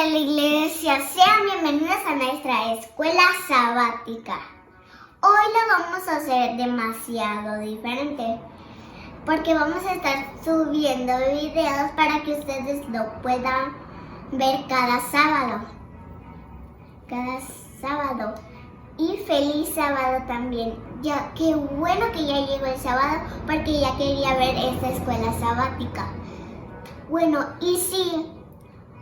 de la iglesia, sean bienvenidos a nuestra escuela sabática. Hoy lo vamos a hacer demasiado diferente porque vamos a estar subiendo videos para que ustedes lo puedan ver cada sábado. Y feliz sábado también. Ya, qué bueno que ya llegó el sábado porque ya quería ver esta escuela sabática. Bueno, y sí,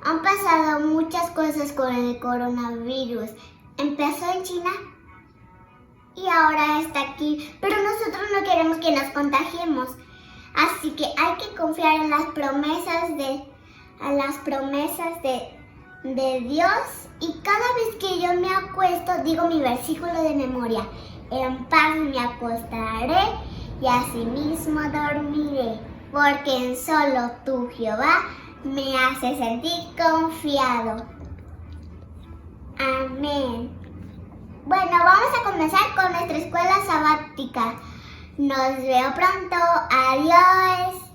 han pasado muchas cosas con el coronavirus. Empezó en China y ahora está aquí, pero nosotros no queremos que nos contagiemos. Así que hay que confiar en las promesas de Dios. Y cada vez que yo me acuesto, digo mi versículo de memoria. En paz me acostaré y asimismo dormiré, porque en solo tú, Jehová, me hace sentir confiado. Amén. Bueno, vamos a comenzar con nuestra escuela sabática. Nos veo pronto. Adiós.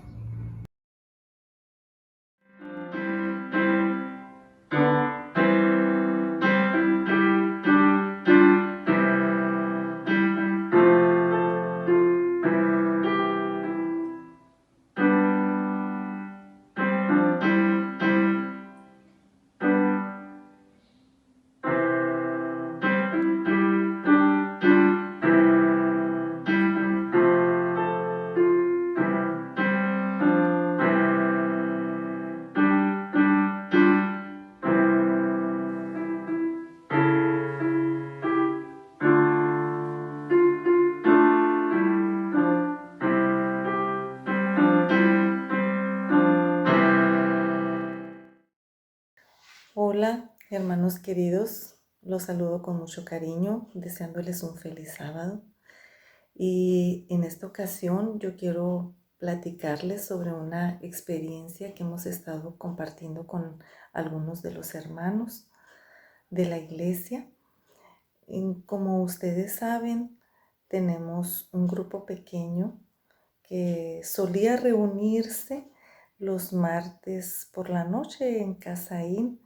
Hola, hermanos queridos, los saludo con mucho cariño, deseándoles un feliz sábado. Y en esta ocasión yo quiero platicarles sobre una experiencia que hemos estado compartiendo con algunos de los hermanos de la iglesia. Como ustedes saben, tenemos un grupo pequeño que solía reunirse los martes por la noche en Casaín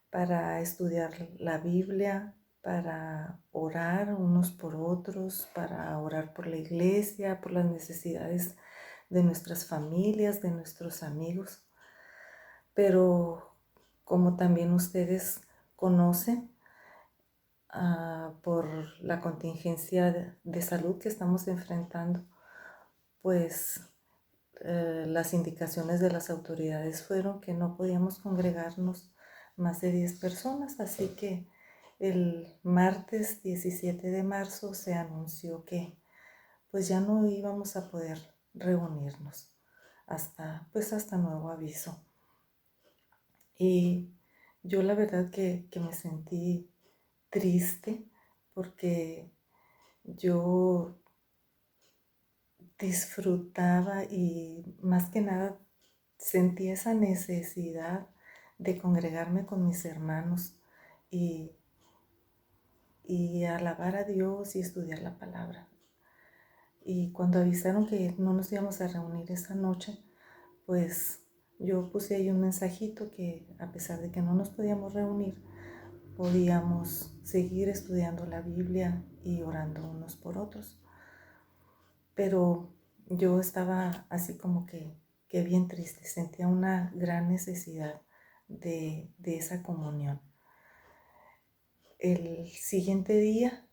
para estudiar la Biblia, para orar unos por otros, para orar por la iglesia, por las necesidades de nuestras familias, de nuestros amigos. Pero como también ustedes conocen, por la contingencia de salud que estamos enfrentando, pues las indicaciones de las autoridades fueron que no podíamos congregarnos más de 10 personas, así que el martes 17 de marzo se anunció que pues ya no íbamos a poder reunirnos hasta nuevo aviso. Y yo la verdad que me sentí triste porque yo disfrutaba y más que nada sentí esa necesidad de congregarme con mis hermanos y, alabar a Dios y estudiar la palabra. Y cuando avisaron que no nos íbamos a reunir esa noche, pues yo puse ahí un mensajito que a pesar de que no nos podíamos reunir, podíamos seguir estudiando la Biblia y orando unos por otros. Pero yo estaba así como que bien triste, sentía una gran necesidad de esa comunión. El siguiente día,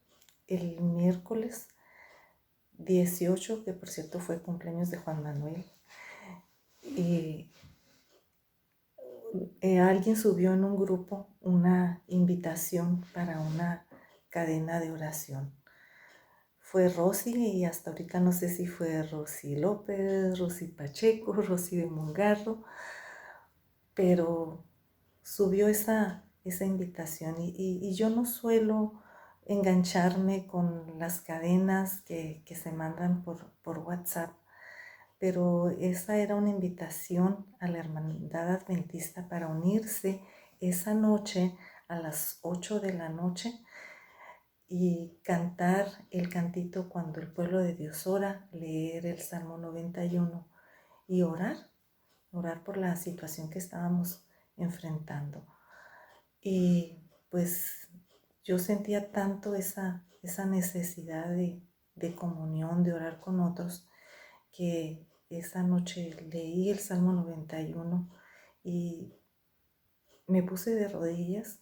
el miércoles 18, que por cierto fue cumpleaños de Juan Manuel, y alguien subió en un grupo una invitación para una cadena de oración. Fue Rosy y hasta ahorita no sé si fue Rosy López, Rosy Pacheco, Rosy de Mongarro, pero subió esa invitación y yo no suelo engancharme con las cadenas que se mandan por WhatsApp, pero esa era una invitación a la Hermandad Adventista para unirse esa noche a las 8 de la noche y cantar el cantito cuando el pueblo de Dios ora, leer el Salmo 91 y orar por la situación que estábamos enfrentando. Y pues yo sentía tanto esa necesidad de comunión, de orar con otros, que esa noche leí el Salmo 91 y me puse de rodillas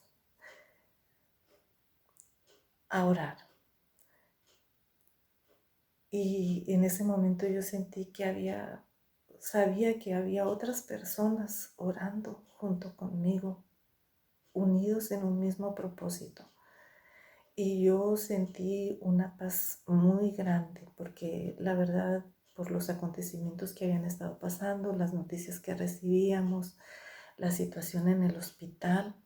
a orar. Y en ese momento yo sentí sabía que había otras personas orando junto conmigo, unidos en un mismo propósito. Y yo sentí una paz muy grande porque la verdad, por los acontecimientos que habían estado pasando, las noticias que recibíamos, la situación en el hospital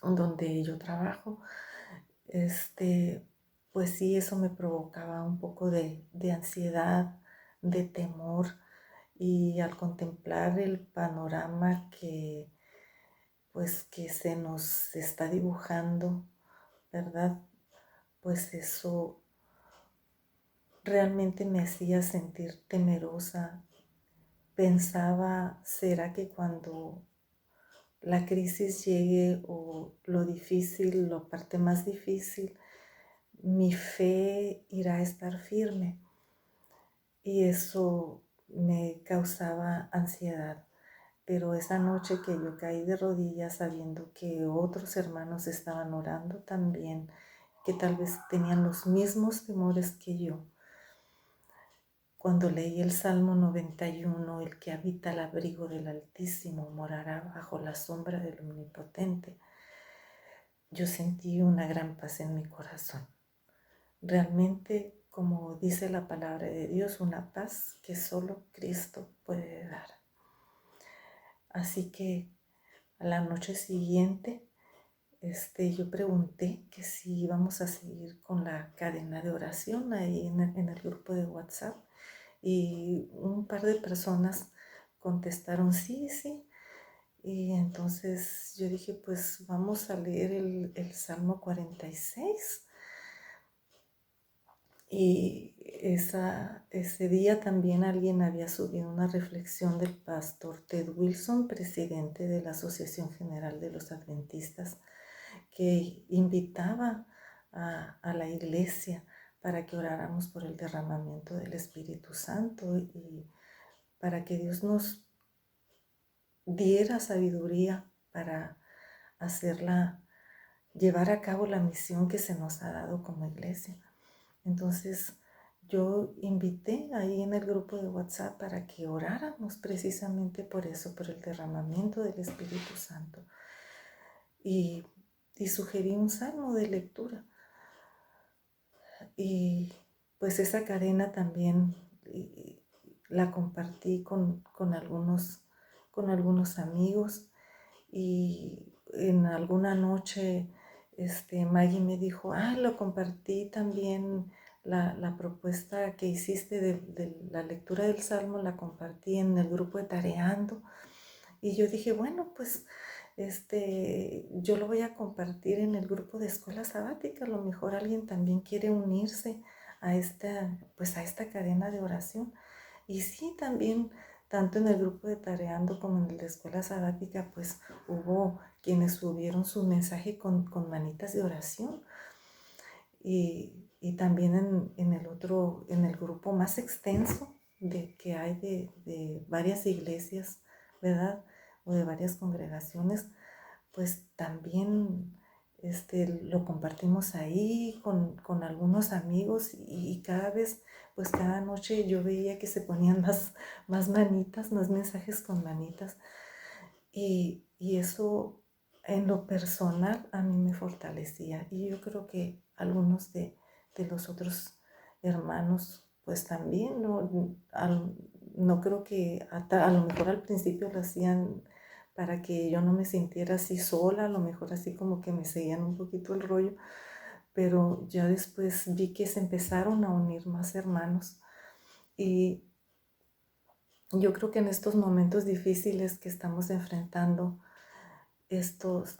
donde yo trabajo, pues sí, eso me provocaba un poco de ansiedad, de temor, y al contemplar el panorama que se nos está dibujando, ¿verdad? Pues eso realmente me hacía sentir temerosa. Pensaba, ¿será que cuando la crisis llegue o lo difícil, la parte más difícil, mi fe irá a estar firme? Y eso me causaba ansiedad. Pero esa noche que yo caí de rodillas sabiendo que otros hermanos estaban orando también, que tal vez tenían los mismos temores que yo, cuando leí el Salmo 91, el que habita al abrigo del Altísimo morará bajo la sombra del Omnipotente, yo sentí una gran paz en mi corazón. Realmente, como dice la palabra de Dios, una paz que solo Cristo puede dar. Así que a la noche siguiente, yo pregunté que si íbamos a seguir con la cadena de oración ahí en el grupo de WhatsApp, y un par de personas contestaron sí, sí. Y entonces yo dije, pues vamos a leer el Salmo 46. Y ese día también alguien había subido una reflexión del pastor Ted Wilson, presidente de la Asociación General de los Adventistas, que invitaba a la iglesia para que oráramos por el derramamiento del Espíritu Santo y para que Dios nos diera sabiduría para llevar a cabo la misión que se nos ha dado como iglesia. Entonces yo invité ahí en el grupo de WhatsApp para que oráramos precisamente por eso, por el derramamiento del Espíritu Santo. Y sugerí un salmo de lectura. Y pues esa cadena también la compartí con algunos amigos, y en alguna noche Maggie me dijo, lo compartí también, la propuesta que hiciste de la lectura del Salmo, la compartí en el grupo de Tareando. Y yo dije, bueno, pues yo lo voy a compartir en el grupo de escuela sabática. A lo mejor alguien también quiere unirse pues a esta cadena de oración. Y sí, también, tanto en el grupo de Tareando como en el de escuela sabática, pues hubo quienes subieron su mensaje con manitas de oración. Y también en el grupo más extenso que hay de varias iglesias, ¿verdad? O de varias congregaciones, pues también lo compartimos ahí con algunos amigos, y cada vez, pues cada noche yo veía que se ponían más manitas, más mensajes con manitas, y eso en lo personal a mí me fortalecía, y yo creo que algunos de los otros hermanos pues también, no creo que a lo mejor al principio lo hacían para que yo no me sintiera así sola, a lo mejor así como que me seguían un poquito el rollo, pero ya después vi que se empezaron a unir más hermanos. Y yo creo que en estos momentos difíciles que estamos enfrentando,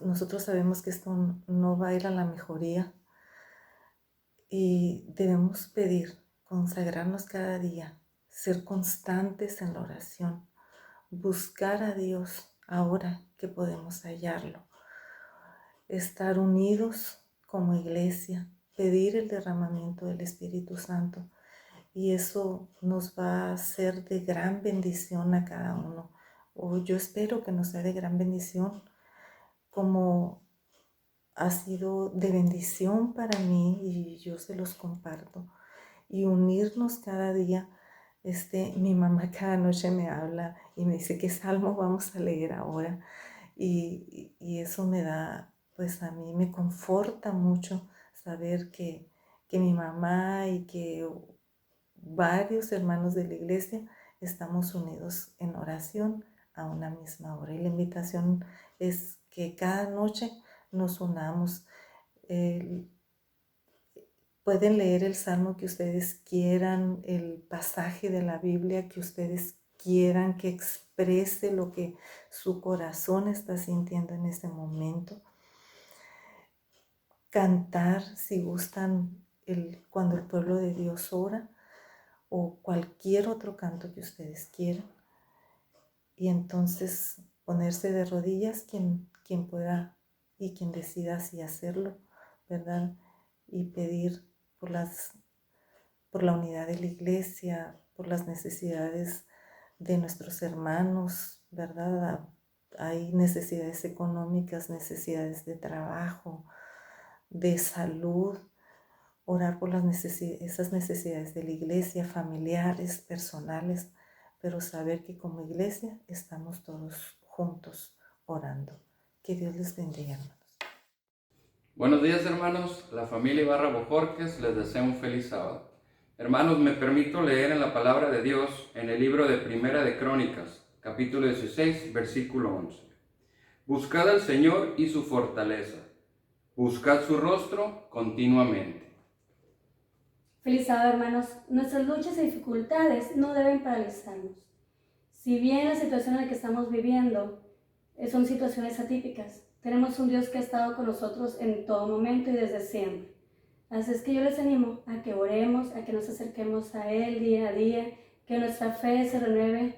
nosotros sabemos que esto no va a ir a la mejoría, y debemos pedir, consagrarnos cada día, ser constantes en la oración, buscar a Dios ahora que podemos hallarlo, estar unidos como iglesia, pedir el derramamiento del Espíritu Santo. Y eso nos va a ser de gran bendición a cada uno. O yo espero que nos sea de gran bendición, como ha sido de bendición para mí, y yo se los comparto. Y unirnos cada día. Mi mamá cada noche me habla y me dice, ¿qué salmo vamos a leer ahora? Y eso me da, pues a mí me conforta mucho saber que mi mamá y que varios hermanos de la iglesia estamos unidos en oración a una misma hora. Y la invitación es que cada noche nos unamos. Pueden leer el salmo que ustedes quieran, el pasaje de la Biblia que ustedes quieran, que exprese lo que su corazón está sintiendo en este momento. Cantar, si gustan, cuando el pueblo de Dios ora, o cualquier otro canto que ustedes quieran. Y entonces ponerse de rodillas quien pueda y quien decida así hacerlo, ¿verdad? Y pedir por la unidad de la iglesia, por las necesidades de nuestros hermanos, ¿verdad? Hay necesidades económicas, necesidades de trabajo, de salud. Orar por esas necesidades de la iglesia, familiares, personales, pero saber que como iglesia estamos todos juntos orando. Que Dios les bendiga, hermanos. Buenos días, hermanos. La familia Ibarra Bojorquez les desea un feliz sábado. Hermanos, me permito leer en la palabra de Dios en el libro de Primera de Crónicas, capítulo 16, versículo 11. Buscad al Señor y su fortaleza. Buscad su rostro continuamente. Feliz sábado, hermanos. Nuestras luchas y dificultades no deben paralizarnos. Si bien la situación en la que estamos viviendo son situaciones atípicas, tenemos un Dios que ha estado con nosotros en todo momento y desde siempre. Así es que yo les animo a que oremos, a que nos acerquemos a Él día a día, que nuestra fe se renueve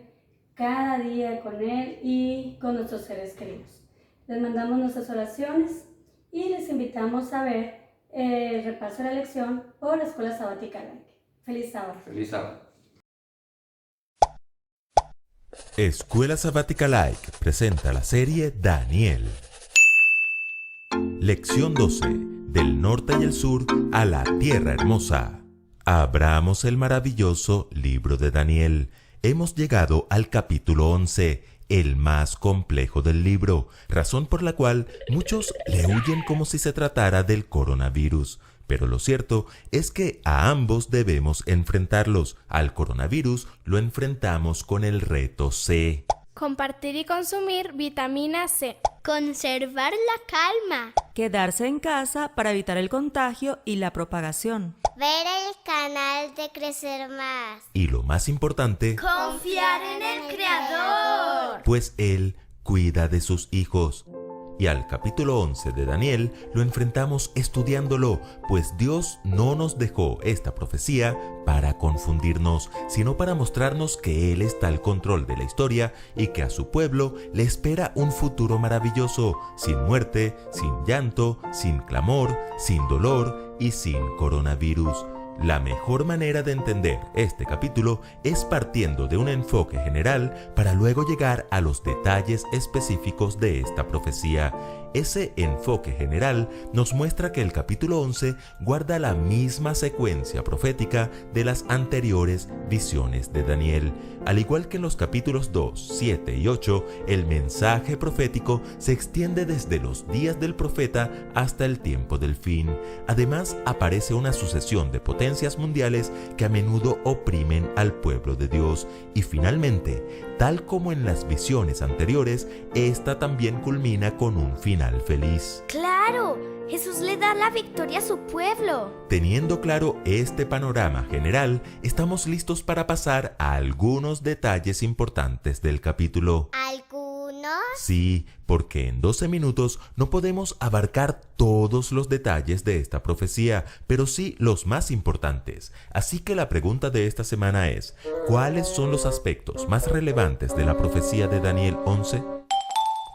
cada día con Él y con nuestros seres queridos. Les mandamos nuestras oraciones y les invitamos a ver el repaso de la lección por la Escuela Sabática Like. Feliz sábado. Feliz sábado. Escuela Sabática Like presenta la serie Daniel. Lección 12. Del norte y el sur a la tierra hermosa. Abramos el maravilloso libro de Daniel. Hemos llegado al capítulo 11, el más complejo del libro, razón por la cual muchos le huyen como si se tratara del coronavirus. Pero lo cierto es que a ambos debemos enfrentarlos. Al coronavirus lo enfrentamos con el reto C. Compartir y consumir vitamina C. Conservar la calma. Quedarse en casa para evitar el contagio y la propagación. Ver el canal de Crecer Más. Y lo más importante, Confiar en el Creador. pues Él cuida de sus hijos. Y al capítulo 11 de Daniel lo enfrentamos estudiándolo, pues Dios no nos dejó esta profecía para confundirnos, sino para mostrarnos que Él está al control de la historia y que a su pueblo le espera un futuro maravilloso, sin muerte, sin llanto, sin clamor, sin dolor y sin coronavirus. La mejor manera de entender este capítulo es partiendo de un enfoque general para luego llegar a los detalles específicos de esta profecía. Ese enfoque general nos muestra que el capítulo 11 guarda la misma secuencia profética de las anteriores visiones de Daniel. Al igual que en los capítulos 2, 7 y 8, el mensaje profético se extiende desde los días del profeta hasta el tiempo del fin. Además, aparece una sucesión de potencias mundiales que a menudo oprimen al pueblo de Dios. Y finalmente, tal como en las visiones anteriores, esta también culmina con un final feliz. ¡Claro! Jesús le da la victoria a su pueblo. Teniendo claro este panorama general, estamos listos para pasar a algunos detalles importantes del capítulo. ¿Algunos? Sí, porque en 12 minutos no podemos abarcar todos los detalles de esta profecía, pero sí los más importantes. Así que la pregunta de esta semana es, ¿cuáles son los aspectos más relevantes de la profecía de Daniel 11?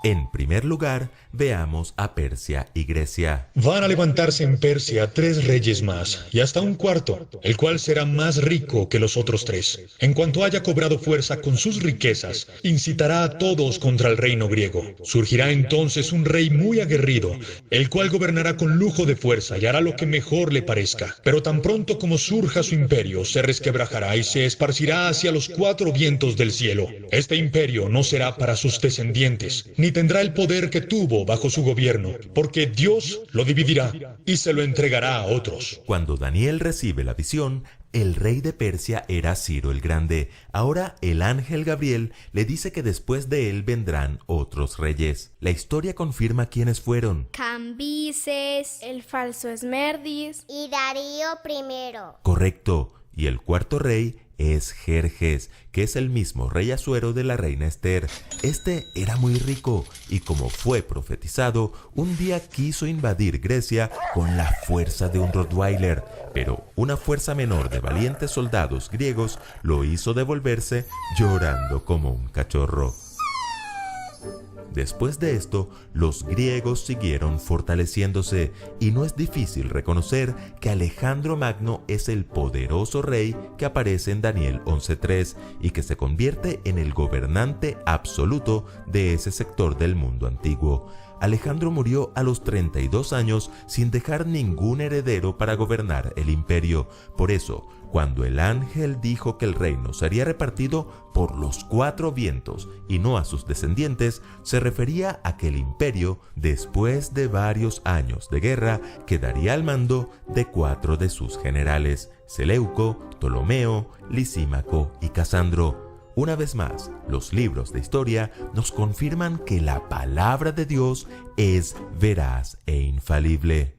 En primer lugar, veamos a Persia y Grecia. Van a levantarse en Persia 3 reyes más, y hasta un cuarto, el cual será más rico que los otros 3. En cuanto haya cobrado fuerza con sus riquezas, incitará a todos contra el reino griego. Surgirá entonces un rey muy aguerrido, el cual gobernará con lujo de fuerza y hará lo que mejor le parezca. Pero tan pronto como surja su imperio, se resquebrajará y se esparcirá hacia los 4 vientos del cielo. Este imperio no será para sus descendientes, ni tendrá el poder que tuvo bajo su gobierno, porque Dios lo dividirá y se lo entregará a otros. Cuando Daniel recibe la visión, el rey de Persia era Ciro el Grande. Ahora el ángel Gabriel le dice que después de él vendrán otros reyes. La historia confirma quiénes fueron. Cambises, el falso Esmerdis. Y Darío I. Correcto. Y el cuarto rey es Jerjes, que es el mismo rey Asuero de la reina Esther. Este era muy rico y, como fue profetizado, un día quiso invadir Grecia con la fuerza de un Rottweiler, pero una fuerza menor de valientes soldados griegos lo hizo devolverse llorando como un cachorro. Después de esto, los griegos siguieron fortaleciéndose y no es difícil reconocer que Alejandro Magno es el poderoso rey que aparece en Daniel 11:3 y que se convierte en el gobernante absoluto de ese sector del mundo antiguo. Alejandro murió a los 32 años sin dejar ningún heredero para gobernar el imperio. Por eso, cuando el ángel dijo que el reino sería repartido por los 4 vientos y no a sus descendientes, se refería a que el imperio, después de varios años de guerra, quedaría al mando de 4 de sus generales: Seleuco, Ptolomeo, Lisímaco y Casandro. Una vez más, los libros de historia nos confirman que la palabra de Dios es veraz e infalible.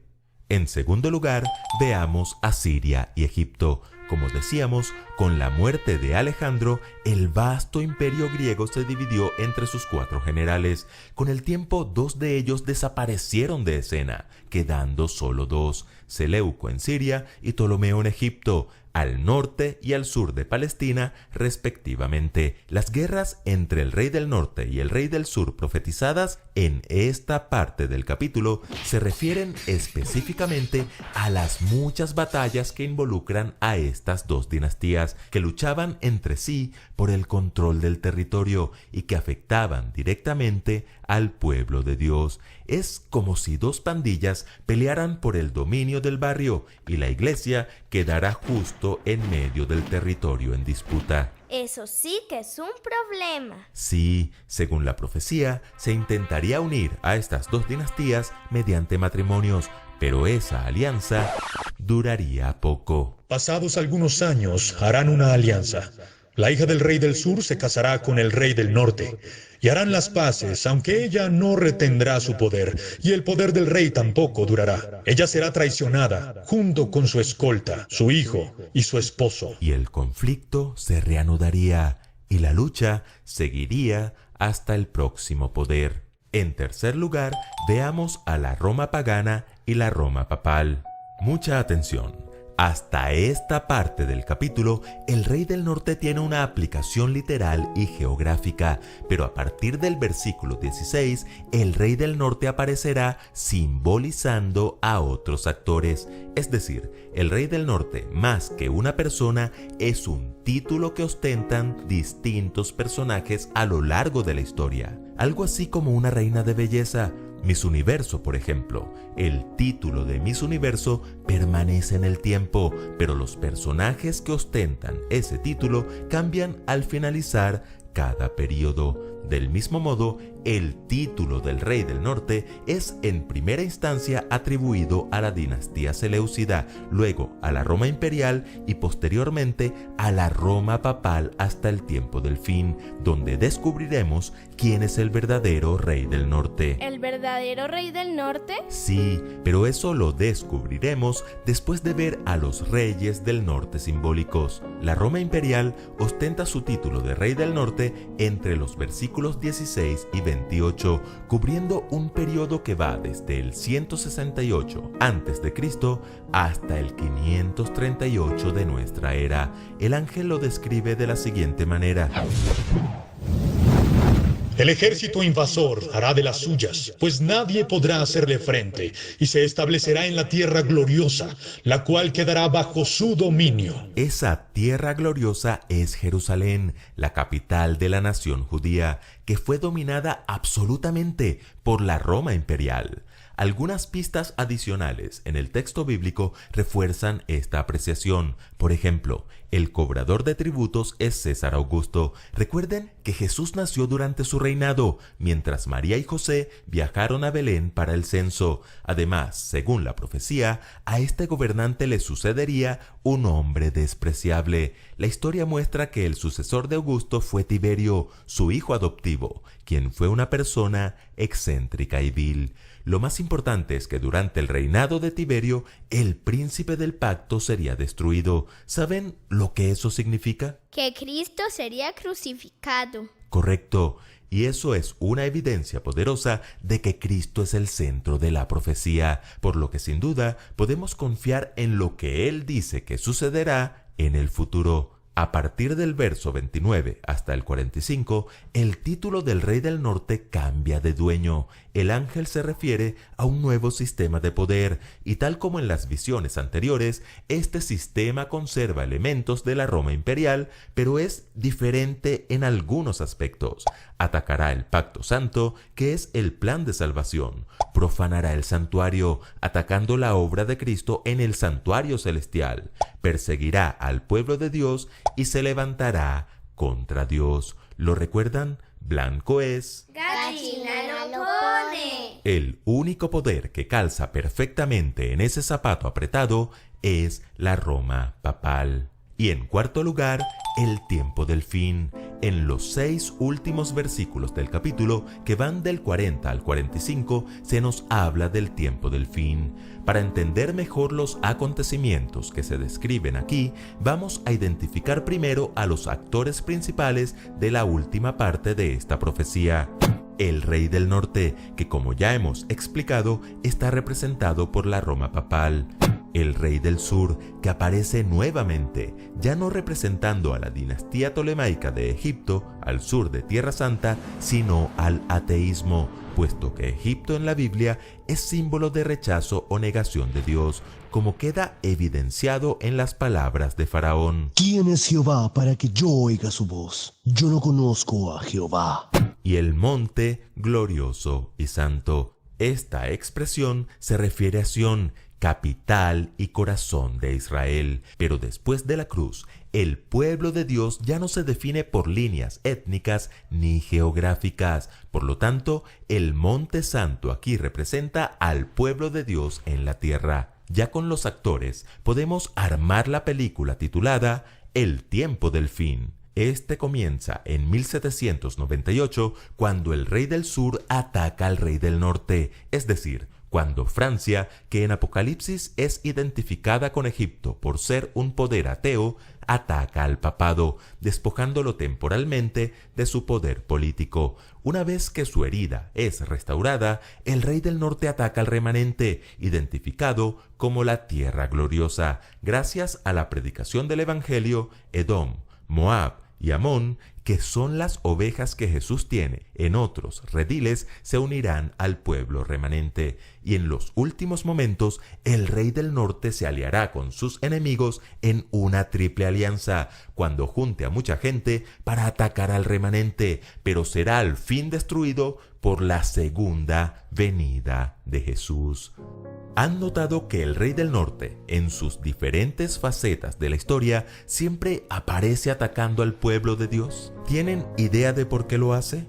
En segundo lugar, veamos a Siria y Egipto. Como decíamos, con la muerte de Alejandro, el vasto imperio griego se dividió entre sus 4 generales. Con el tiempo, 2 de ellos desaparecieron de escena, quedando solo 2, Seleuco en Siria y Ptolomeo en Egipto, al norte y al sur de Palestina, respectivamente. Las guerras entre el rey del norte y el rey del sur profetizadas en esta parte del capítulo se refieren específicamente a las muchas batallas que involucran a estas 2 dinastías que luchaban entre sí por el control del territorio y que afectaban directamente al pueblo de Dios. Es como si 2 pandillas pelearan por el dominio del barrio y la iglesia quedara justo en medio del territorio en disputa. Eso sí que es un problema. Sí, según la profecía, se intentaría unir a estas 2 dinastías mediante matrimonios, pero esa alianza duraría poco. Pasados algunos años harán una alianza. La hija del rey del sur se casará con el rey del norte y harán las paces, aunque ella no retendrá su poder, y el poder del rey tampoco durará. Ella será traicionada junto con su escolta, su hijo y su esposo. Y el conflicto se reanudaría y la lucha seguiría hasta el próximo poder. En tercer lugar, veamos a la Roma pagana y la Roma papal. Mucha atención. Hasta esta parte del capítulo, el rey del norte tiene una aplicación literal y geográfica, pero a partir del versículo 16, el rey del norte aparecerá simbolizando a otros actores. Es decir, el rey del norte, más que una persona, es un título que ostentan distintos personajes a lo largo de la historia. Algo así como una reina de belleza. Miss Universo, por ejemplo. El título de Miss Universo permanece en el tiempo, pero los personajes que ostentan ese título cambian al finalizar cada periodo. Del mismo modo, el título del rey del norte es en primera instancia atribuido a la dinastía seleucida, luego a la Roma imperial y posteriormente a la Roma papal hasta el tiempo del fin, donde descubriremos quién es el verdadero rey del norte. ¿El verdadero rey del norte? Sí, pero eso lo descubriremos después de ver a los reyes del norte simbólicos. La Roma imperial ostenta su título de rey del norte entre los versículos 16 y 28, cubriendo un periodo que va desde el 168 a.C. hasta el 538 de nuestra era. El ángel lo describe de la siguiente manera. El ejército invasor hará de las suyas, pues nadie podrá hacerle frente, y se establecerá en la tierra gloriosa, la cual quedará bajo su dominio. Esa tierra gloriosa es Jerusalén, la capital de la nación judía, que fue dominada absolutamente por la Roma imperial. Algunas pistas adicionales en el texto bíblico refuerzan esta apreciación. Por ejemplo, el cobrador de tributos es César Augusto. Recuerden que Jesús nació durante su reinado, mientras María y José viajaron a Belén para el censo. Además, según la profecía, a este gobernante le sucedería un hombre despreciable. La historia muestra que el sucesor de Augusto fue Tiberio, su hijo adoptivo, quien fue una persona excéntrica y vil. Lo más importante es que durante el reinado de Tiberio, el príncipe del pacto sería destruido. ¿Saben lo que eso significa? Que Cristo sería crucificado. Correcto. Y eso es una evidencia poderosa de que Cristo es el centro de la profecía, por lo que sin duda podemos confiar en lo que Él dice que sucederá en el futuro. A partir del verso 29 hasta el 45, el título del rey del norte cambia de dueño. El ángel se refiere a un nuevo sistema de poder, y tal como en las visiones anteriores, este sistema conserva elementos de la Roma imperial, pero es diferente en algunos aspectos. Atacará el pacto santo, que es el plan de salvación. Profanará el santuario, atacando la obra de Cristo en el santuario celestial. Perseguirá al pueblo de Dios y se levantará contra Dios. ¿Lo recuerdan? Blanco es. Gallina lo pone. El único poder que calza perfectamente en ese zapato apretado es la Roma papal. Y en cuarto lugar, el tiempo del fin. En los 6 últimos versículos del capítulo, que van del 40 al 45, se nos habla del tiempo del fin. Para entender mejor los acontecimientos que se describen aquí, vamos a identificar primero a los actores principales de la última parte de esta profecía. El rey del norte, que como ya hemos explicado, está representado por la Roma papal. El rey del sur, que aparece nuevamente, ya no representando a la dinastía tolemaica de Egipto, al sur de Tierra Santa, sino al ateísmo, puesto que Egipto en la Biblia es símbolo de rechazo o negación de Dios, como queda evidenciado en las palabras de Faraón. ¿Quién es Jehová para que yo oiga su voz? Yo no conozco a Jehová. Y el monte glorioso y santo. Esta expresión se refiere a Sión, capital y corazón de Israel. Pero después de la cruz, el pueblo de Dios ya no se define por líneas étnicas ni geográficas. Por lo tanto, el Monte Santo aquí representa al pueblo de Dios en la tierra. Ya con los actores podemos armar la película titulada El tiempo del fin. Este comienza en 1798, cuando el rey del sur ataca al rey del norte, es decir, cuando Francia, que en Apocalipsis es identificada con Egipto por ser un poder ateo, ataca al papado, despojándolo temporalmente de su poder político. Una vez que su herida es restaurada, el rey del norte ataca al remanente, identificado como la tierra gloriosa. Gracias a la predicación del Evangelio, Edom, Moab y Amón, que son las ovejas que Jesús tiene en otros rediles, se unirán al pueblo remanente. Y en los últimos momentos, el rey del norte se aliará con sus enemigos en una triple alianza, cuando junte a mucha gente para atacar al remanente, pero será al fin destruido por la segunda venida de Jesús. ¿Han notado que el rey del norte, en sus diferentes facetas de la historia, siempre aparece atacando al pueblo de Dios? ¿Tienen idea de por qué lo hace?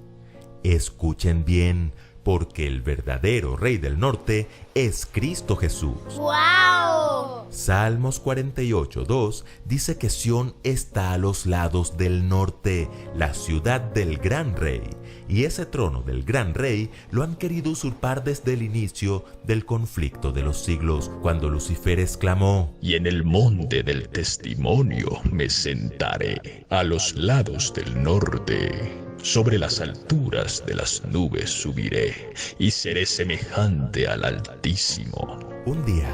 Escuchen bien, porque el verdadero rey del norte es Cristo Jesús. ¡Wow! Salmos 48:2 dice que Sión está a los lados del norte, la ciudad del gran rey. Y ese trono del gran rey lo han querido usurpar desde el inicio del conflicto de los siglos, cuando Lucifer exclamó: Y en el monte del testimonio me sentaré, a los lados del norte. Sobre las alturas de las nubes subiré, y seré semejante al Altísimo. Un día,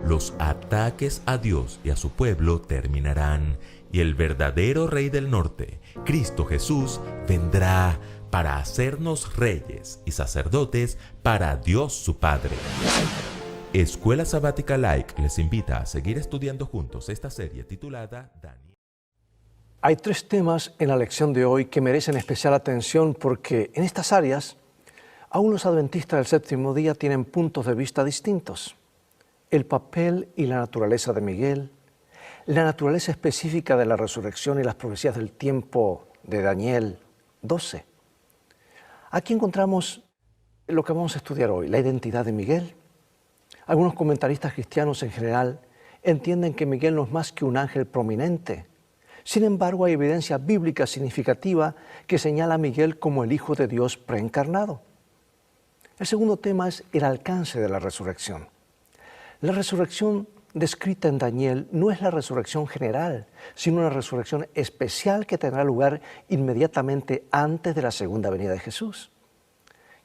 los ataques a Dios y a su pueblo terminarán, y el verdadero Rey del Norte, Cristo Jesús, vendrá para hacernos reyes y sacerdotes para Dios su Padre. Escuela Sabática Like les invita a seguir estudiando juntos esta serie titulada Daniel. Hay 3 temas en la lección de hoy que merecen especial atención porque en estas áreas aún los adventistas del séptimo día tienen puntos de vista distintos. El papel y la naturaleza de Miguel, la naturaleza específica de la resurrección y las profecías del tiempo de Daniel 12. Aquí encontramos lo que vamos a estudiar hoy, la identidad de Miguel. Algunos comentaristas cristianos en general entienden que Miguel no es más que un ángel prominente. Sin embargo, hay evidencia bíblica significativa que señala a Miguel como el Hijo de Dios preencarnado. El segundo tema es el alcance de la resurrección. La resurrección descrita en Daniel no es la resurrección general, sino una resurrección especial que tendrá lugar inmediatamente antes de la segunda venida de Jesús.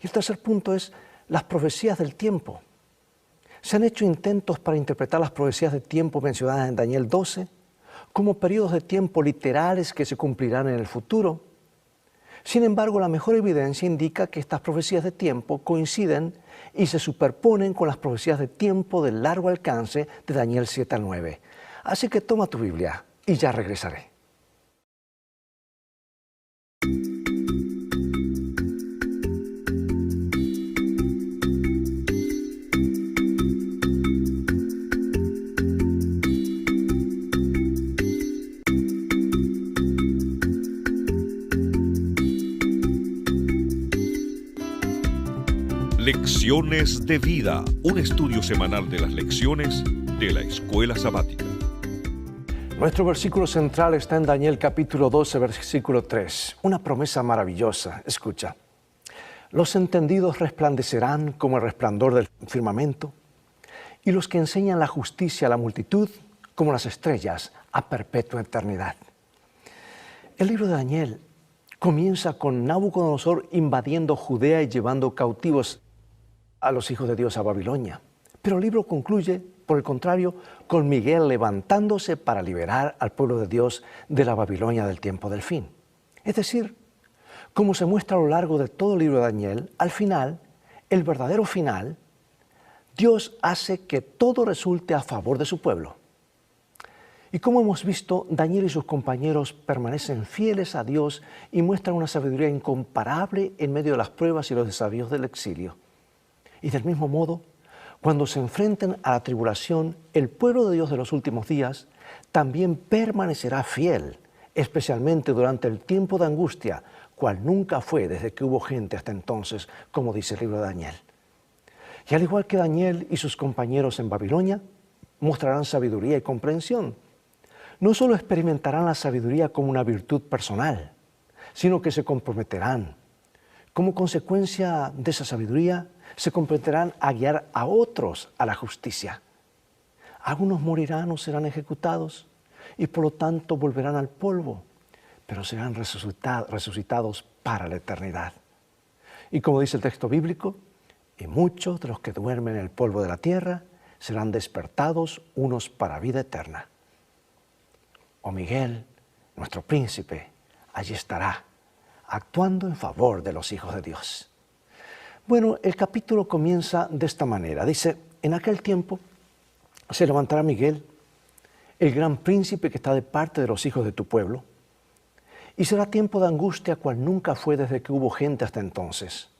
Y el tercer punto es las profecías del tiempo. Se han hecho intentos para interpretar las profecías de tiempo mencionadas en Daniel 12 como periodos de tiempo literales que se cumplirán en el futuro. Sin embargo, la mejor evidencia indica que estas profecías de tiempo coinciden y se superponen con las profecías de tiempo de largo alcance de Daniel 7 al 9. Así que toma tu Biblia y ya regresaré. Lecciones de Vida, un estudio semanal de las lecciones de la Escuela Sabática. Nuestro versículo central está en Daniel capítulo 12, versículo 3. Una promesa maravillosa. Escucha. Los entendidos resplandecerán como el resplandor del firmamento, y los que enseñan la justicia a la multitud como las estrellas a perpetua eternidad. El libro de Daniel comienza con Nabucodonosor invadiendo Judea y llevando cautivos a los hijos de Dios a Babilonia. Pero el libro concluye, por el contrario, con Miguel levantándose para liberar al pueblo de Dios de la Babilonia del tiempo del fin. Es decir, como se muestra a lo largo de todo el libro de Daniel, al final, el verdadero final, Dios hace que todo resulte a favor de su pueblo. Y como hemos visto, Daniel y sus compañeros permanecen fieles a Dios y muestran una sabiduría incomparable en medio de las pruebas y los desafíos del exilio. Y del mismo modo, cuando se enfrenten a la tribulación, el pueblo de Dios de los últimos días también permanecerá fiel, especialmente durante el tiempo de angustia, cual nunca fue desde que hubo gente hasta entonces, como dice el libro de Daniel. Y al igual que Daniel y sus compañeros en Babilonia, mostrarán sabiduría y comprensión. No solo experimentarán la sabiduría como una virtud personal, sino que se comprometerán. Como consecuencia de esa sabiduría, se comprometerán a guiar a otros a la justicia. Algunos morirán o serán ejecutados y por lo tanto volverán al polvo, pero serán resucitados para la eternidad. Y como dice el texto bíblico, y muchos de los que duermen en el polvo de la tierra serán despertados unos para vida eterna. O Miguel, nuestro príncipe, allí estará, actuando en favor de los hijos de Dios. Bueno, el capítulo comienza de esta manera. Dice, en aquel tiempo se levantará Miguel, el gran príncipe que está de parte de los hijos de tu pueblo, y será tiempo de angustia cual nunca fue desde que hubo gente hasta entonces.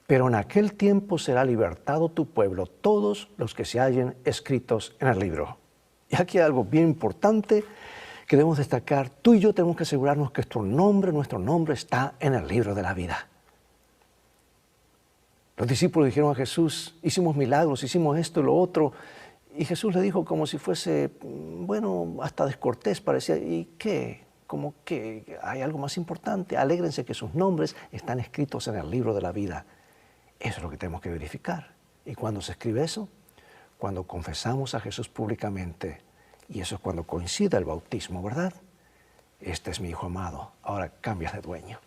Pero en aquel tiempo será libertado tu pueblo, todos los que se hallen escritos en el libro. Y aquí hay algo bien importante que debemos destacar. Tú y yo tenemos que asegurarnos que nuestro nombre está en el libro de la vida. Los discípulos dijeron a Jesús, hicimos milagros, hicimos esto y lo otro. Y Jesús le dijo como si fuese, hasta descortés, parecía, ¿y qué? Como que hay algo más importante. Alégrense que sus nombres están escritos en el libro de la vida. Eso es lo que tenemos que verificar. ¿Y cuando se escribe eso? Cuando confesamos a Jesús públicamente. Y eso es cuando coincide el bautismo, ¿verdad? Este es mi Hijo amado, ahora cambias de dueño.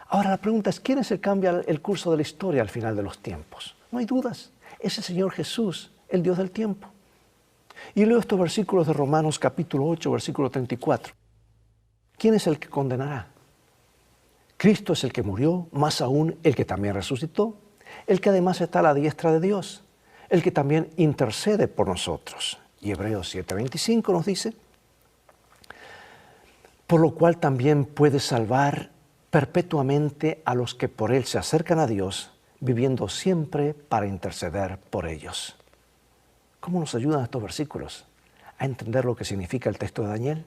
Ahora la pregunta es, ¿quién es el que cambia el curso de la historia al final de los tiempos? No hay dudas, es el Señor Jesús, el Dios del tiempo. Y leo estos versículos de Romanos capítulo 8, versículo 34. ¿Quién es el que condenará? Cristo es el que murió, más aún el que también resucitó, el que además está a la diestra de Dios, el que también intercede por nosotros. Y Hebreos 7:25 nos dice, por lo cual también puede salvar perpetuamente a los que por Él se acercan a Dios, viviendo siempre para interceder por ellos. ¿Cómo nos ayudan estos versículos a entender lo que significa el texto de Daniel?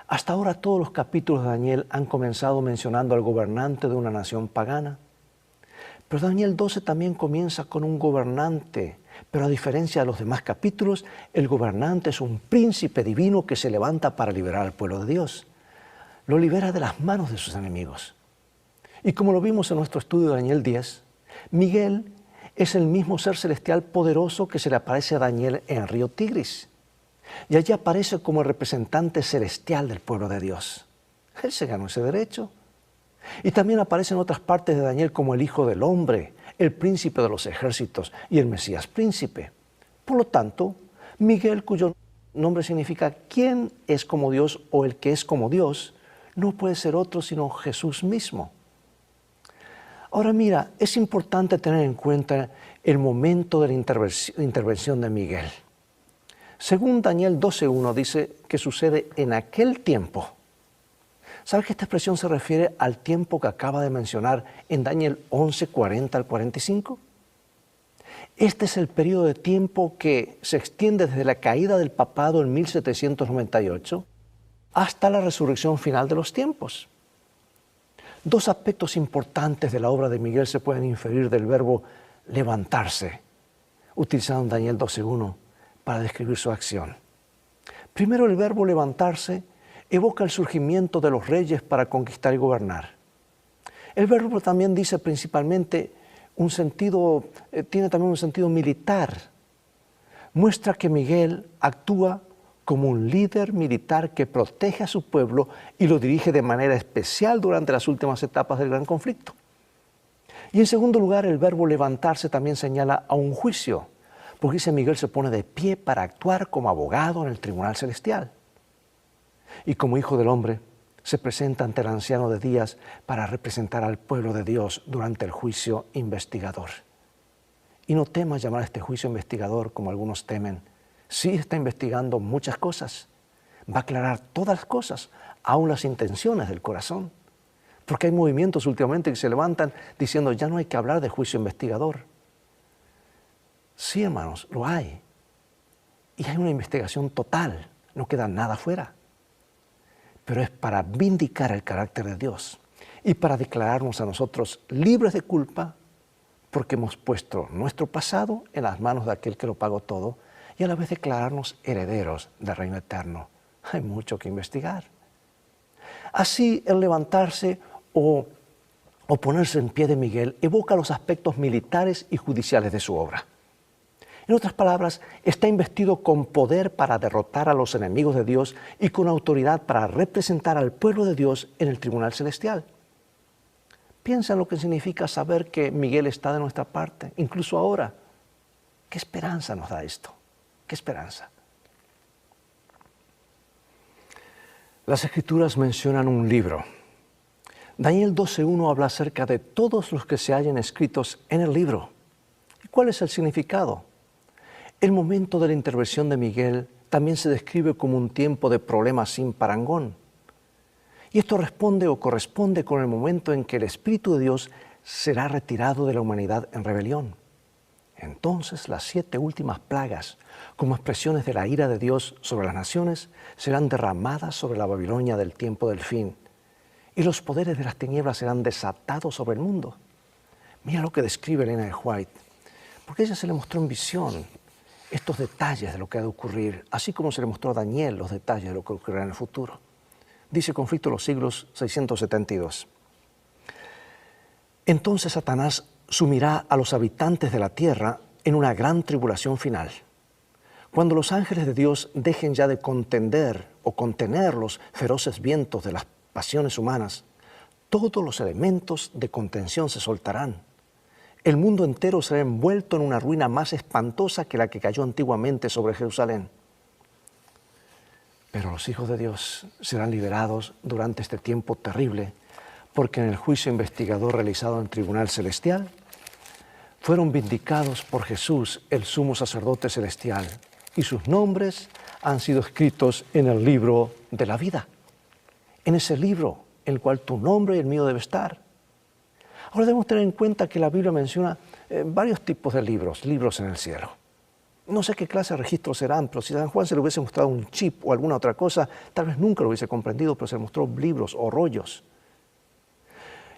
Hasta ahora todos los capítulos de Daniel han comenzado mencionando al gobernante de una nación pagana. Pero Daniel 12 también comienza con un gobernante. Pero a diferencia de los demás capítulos, el gobernante es un príncipe divino que se levanta para liberar al pueblo de Dios. Lo libera de las manos de sus enemigos. Y como lo vimos en nuestro estudio de Daniel 10, Miguel es el mismo ser celestial poderoso que se le aparece a Daniel en el río Tigris. Y allí aparece como el representante celestial del pueblo de Dios. Él se ganó ese derecho. Y también aparece en otras partes de Daniel como el Hijo del Hombre, el príncipe de los ejércitos y el Mesías príncipe. Por lo tanto, Miguel, cuyo nombre significa ¿quién es como Dios o el que es como Dios?, no puede ser otro sino Jesús mismo. Ahora mira, es importante tener en cuenta el momento de la intervención de Miguel. Según Daniel 12:1 dice que sucede en aquel tiempo. ¿Sabes que esta expresión se refiere al tiempo que acaba de mencionar en Daniel 11:40 al 45? Este es el periodo de tiempo que se extiende desde la caída del papado en 1798 hasta la resurrección final de los tiempos. Dos aspectos importantes de la obra de Miguel se pueden inferir del verbo levantarse, utilizado en Daniel 12:1 para describir su acción. Primero, el verbo levantarse evoca el surgimiento de los reyes para conquistar y gobernar. El verbo también dice principalmente tiene también un sentido militar. Muestra que Miguel actúa como un líder militar que protege a su pueblo y lo dirige de manera especial durante las últimas etapas del gran conflicto. Y en segundo lugar, el verbo levantarse también señala a un juicio, porque dice Miguel se pone de pie para actuar como abogado en el tribunal celestial. Y como Hijo del Hombre, se presenta ante el anciano de días para representar al pueblo de Dios durante el juicio investigador. Y no temas llamar a este juicio investigador como algunos temen. Sí está investigando muchas cosas. Va a aclarar todas las cosas, aun las intenciones del corazón. Porque hay movimientos últimamente que se levantan diciendo ya no hay que hablar de juicio investigador. Sí, hermanos, lo hay. Y hay una investigación total, no queda nada fuera. Pero es para vindicar el carácter de Dios y para declararnos a nosotros libres de culpa porque hemos puesto nuestro pasado en las manos de aquel que lo pagó todo y a la vez declararnos herederos del reino eterno. Hay mucho que investigar. Así, el levantarse o ponerse en pie de Miguel evoca los aspectos militares y judiciales de su obra. En otras palabras, está investido con poder para derrotar a los enemigos de Dios y con autoridad para representar al pueblo de Dios en el tribunal celestial. Piensa en lo que significa saber que Miguel está de nuestra parte, incluso ahora. ¿Qué esperanza nos da esto? ¿Qué esperanza? Las Escrituras mencionan un libro. Daniel 12:1 habla acerca de todos los que se hallen escritos en el libro. ¿Y cuál es el significado? El momento de la intervención de Miguel también se describe como un tiempo de problemas sin parangón. Y esto responde o corresponde con el momento en que el Espíritu de Dios será retirado de la humanidad en rebelión. Entonces las 7 últimas plagas, como expresiones de la ira de Dios sobre las naciones, serán derramadas sobre la Babilonia del tiempo del fin. Y los poderes de las tinieblas serán desatados sobre el mundo. Mira lo que describe Elena de White, porque a ella se le mostró en visión estos detalles de lo que ha de ocurrir, así como se le mostró a Daniel los detalles de lo que ocurrirá en el futuro. Dice Conflicto de los Siglos 672. Entonces Satanás sumirá a los habitantes de la tierra en una gran tribulación final. Cuando los ángeles de Dios dejen ya de contender o contener los feroces vientos de las pasiones humanas, todos los elementos de contención se soltarán. El mundo entero será envuelto en una ruina más espantosa que la que cayó antiguamente sobre Jerusalén. Pero los hijos de Dios serán liberados durante este tiempo terrible, porque en el juicio investigador realizado en el tribunal celestial, fueron vindicados por Jesús, el sumo sacerdote celestial, y sus nombres han sido escritos en el libro de la vida. En ese libro, en el cual tu nombre y el mío debe estar. Ahora debemos tener en cuenta que la Biblia menciona varios tipos de libros en el cielo. No sé qué clase de registros serán, pero si a San Juan se le hubiese mostrado un chip o alguna otra cosa, tal vez nunca lo hubiese comprendido, pero se le mostró libros o rollos.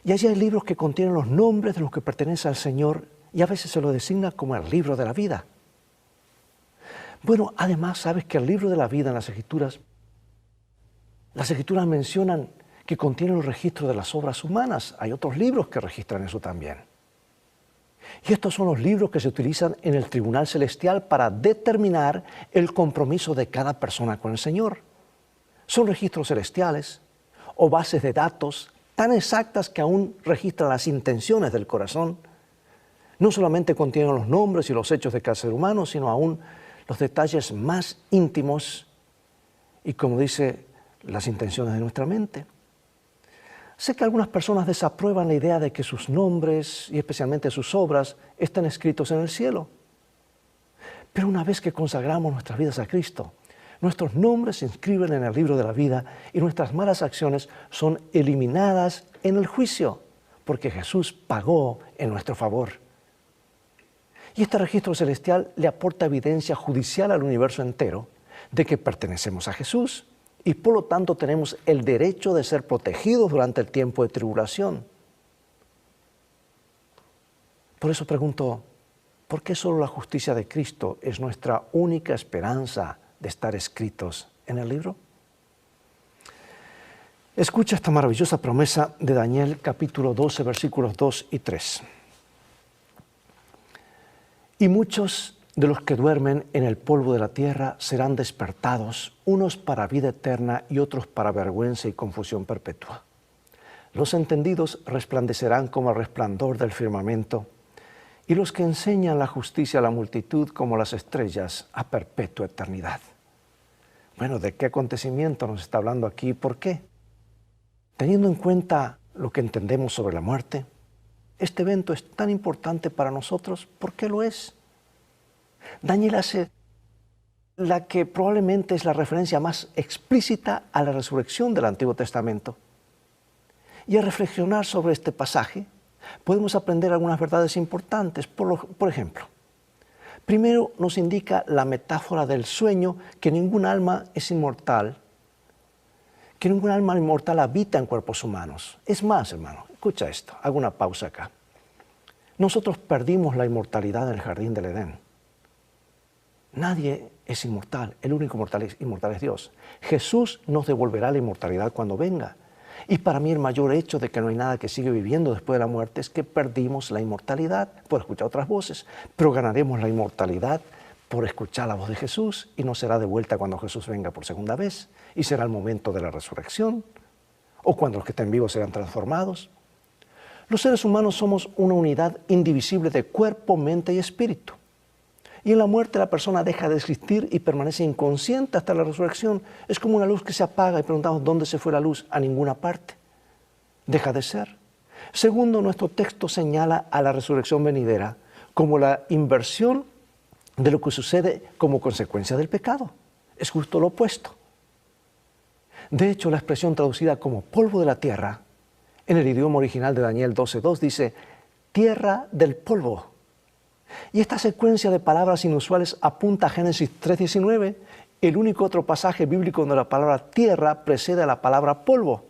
Y allí hay libros que contienen los nombres de los que pertenecen al Señor y a veces se lo designa como el libro de la vida. Bueno, además, sabes que el libro de la vida en las Escrituras mencionan que contienen los registros de las obras humanas. Hay otros libros que registran eso también. Y estos son los libros que se utilizan en el tribunal celestial para determinar el compromiso de cada persona con el Señor. Son registros celestiales o bases de datos tan exactas que aún registran las intenciones del corazón. No solamente contienen los nombres y los hechos de cada ser humano, sino aún los detalles más íntimos y, como dice, las intenciones de nuestra mente. Sé que algunas personas desaprueban la idea de que sus nombres y especialmente sus obras estén escritos en el cielo. Pero una vez que consagramos nuestras vidas a Cristo, nuestros nombres se inscriben en el libro de la vida y nuestras malas acciones son eliminadas en el juicio, porque Jesús pagó en nuestro favor. Y este registro celestial le aporta evidencia judicial al universo entero de que pertenecemos a Jesús y por lo tanto tenemos el derecho de ser protegidos durante el tiempo de tribulación. Por eso pregunto, ¿por qué solo la justicia de Cristo es nuestra única esperanza de estar escritos en el libro? Escucha esta maravillosa promesa de Daniel capítulo 12, versículos 2 y 3. Y muchos de los que duermen en el polvo de la tierra serán despertados, unos para vida eterna y otros para vergüenza y confusión perpetua. Los entendidos resplandecerán como el resplandor del firmamento, y los que enseñan la justicia a la multitud como las estrellas a perpetua eternidad. Bueno, ¿de qué acontecimiento nos está hablando aquí y por qué? Teniendo en cuenta lo que entendemos sobre la muerte, este evento es tan importante para nosotros. ¿Por qué lo es? Daniel hace la que probablemente es la referencia más explícita a la resurrección del Antiguo Testamento. Y al reflexionar sobre este pasaje, podemos aprender algunas verdades importantes. Por ejemplo, primero nos indica la metáfora del sueño, que ningún alma es inmortal, que ningún alma inmortal habita en cuerpos humanos. Es más, hermano, escucha esto, hago una pausa acá. Nosotros perdimos la inmortalidad en el jardín del Edén. Nadie es inmortal, el único inmortal es Dios. Jesús nos devolverá la inmortalidad cuando venga. Y para mí el mayor hecho de que no hay nada que sigue viviendo después de la muerte es que perdimos la inmortalidad por escuchar otras voces, pero ganaremos la inmortalidad por escuchar la voz de Jesús y no será de vuelta cuando Jesús venga por segunda vez y será el momento de la resurrección o cuando los que estén vivos serán transformados. Los seres humanos somos una unidad indivisible de cuerpo, mente y espíritu. Y en la muerte la persona deja de existir y permanece inconsciente hasta la resurrección. Es como una luz que se apaga y preguntamos, ¿dónde se fue la luz? A ninguna parte. Deja de ser. Segundo, nuestro texto señala a la resurrección venidera como la inversión de lo que sucede como consecuencia del pecado. Es justo lo opuesto. De hecho, la expresión traducida como polvo de la tierra, en el idioma original de Daniel 12:2 dice, tierra del polvo. Y esta secuencia de palabras inusuales apunta a Génesis 3:19, el único otro pasaje bíblico donde la palabra tierra precede a la palabra polvo.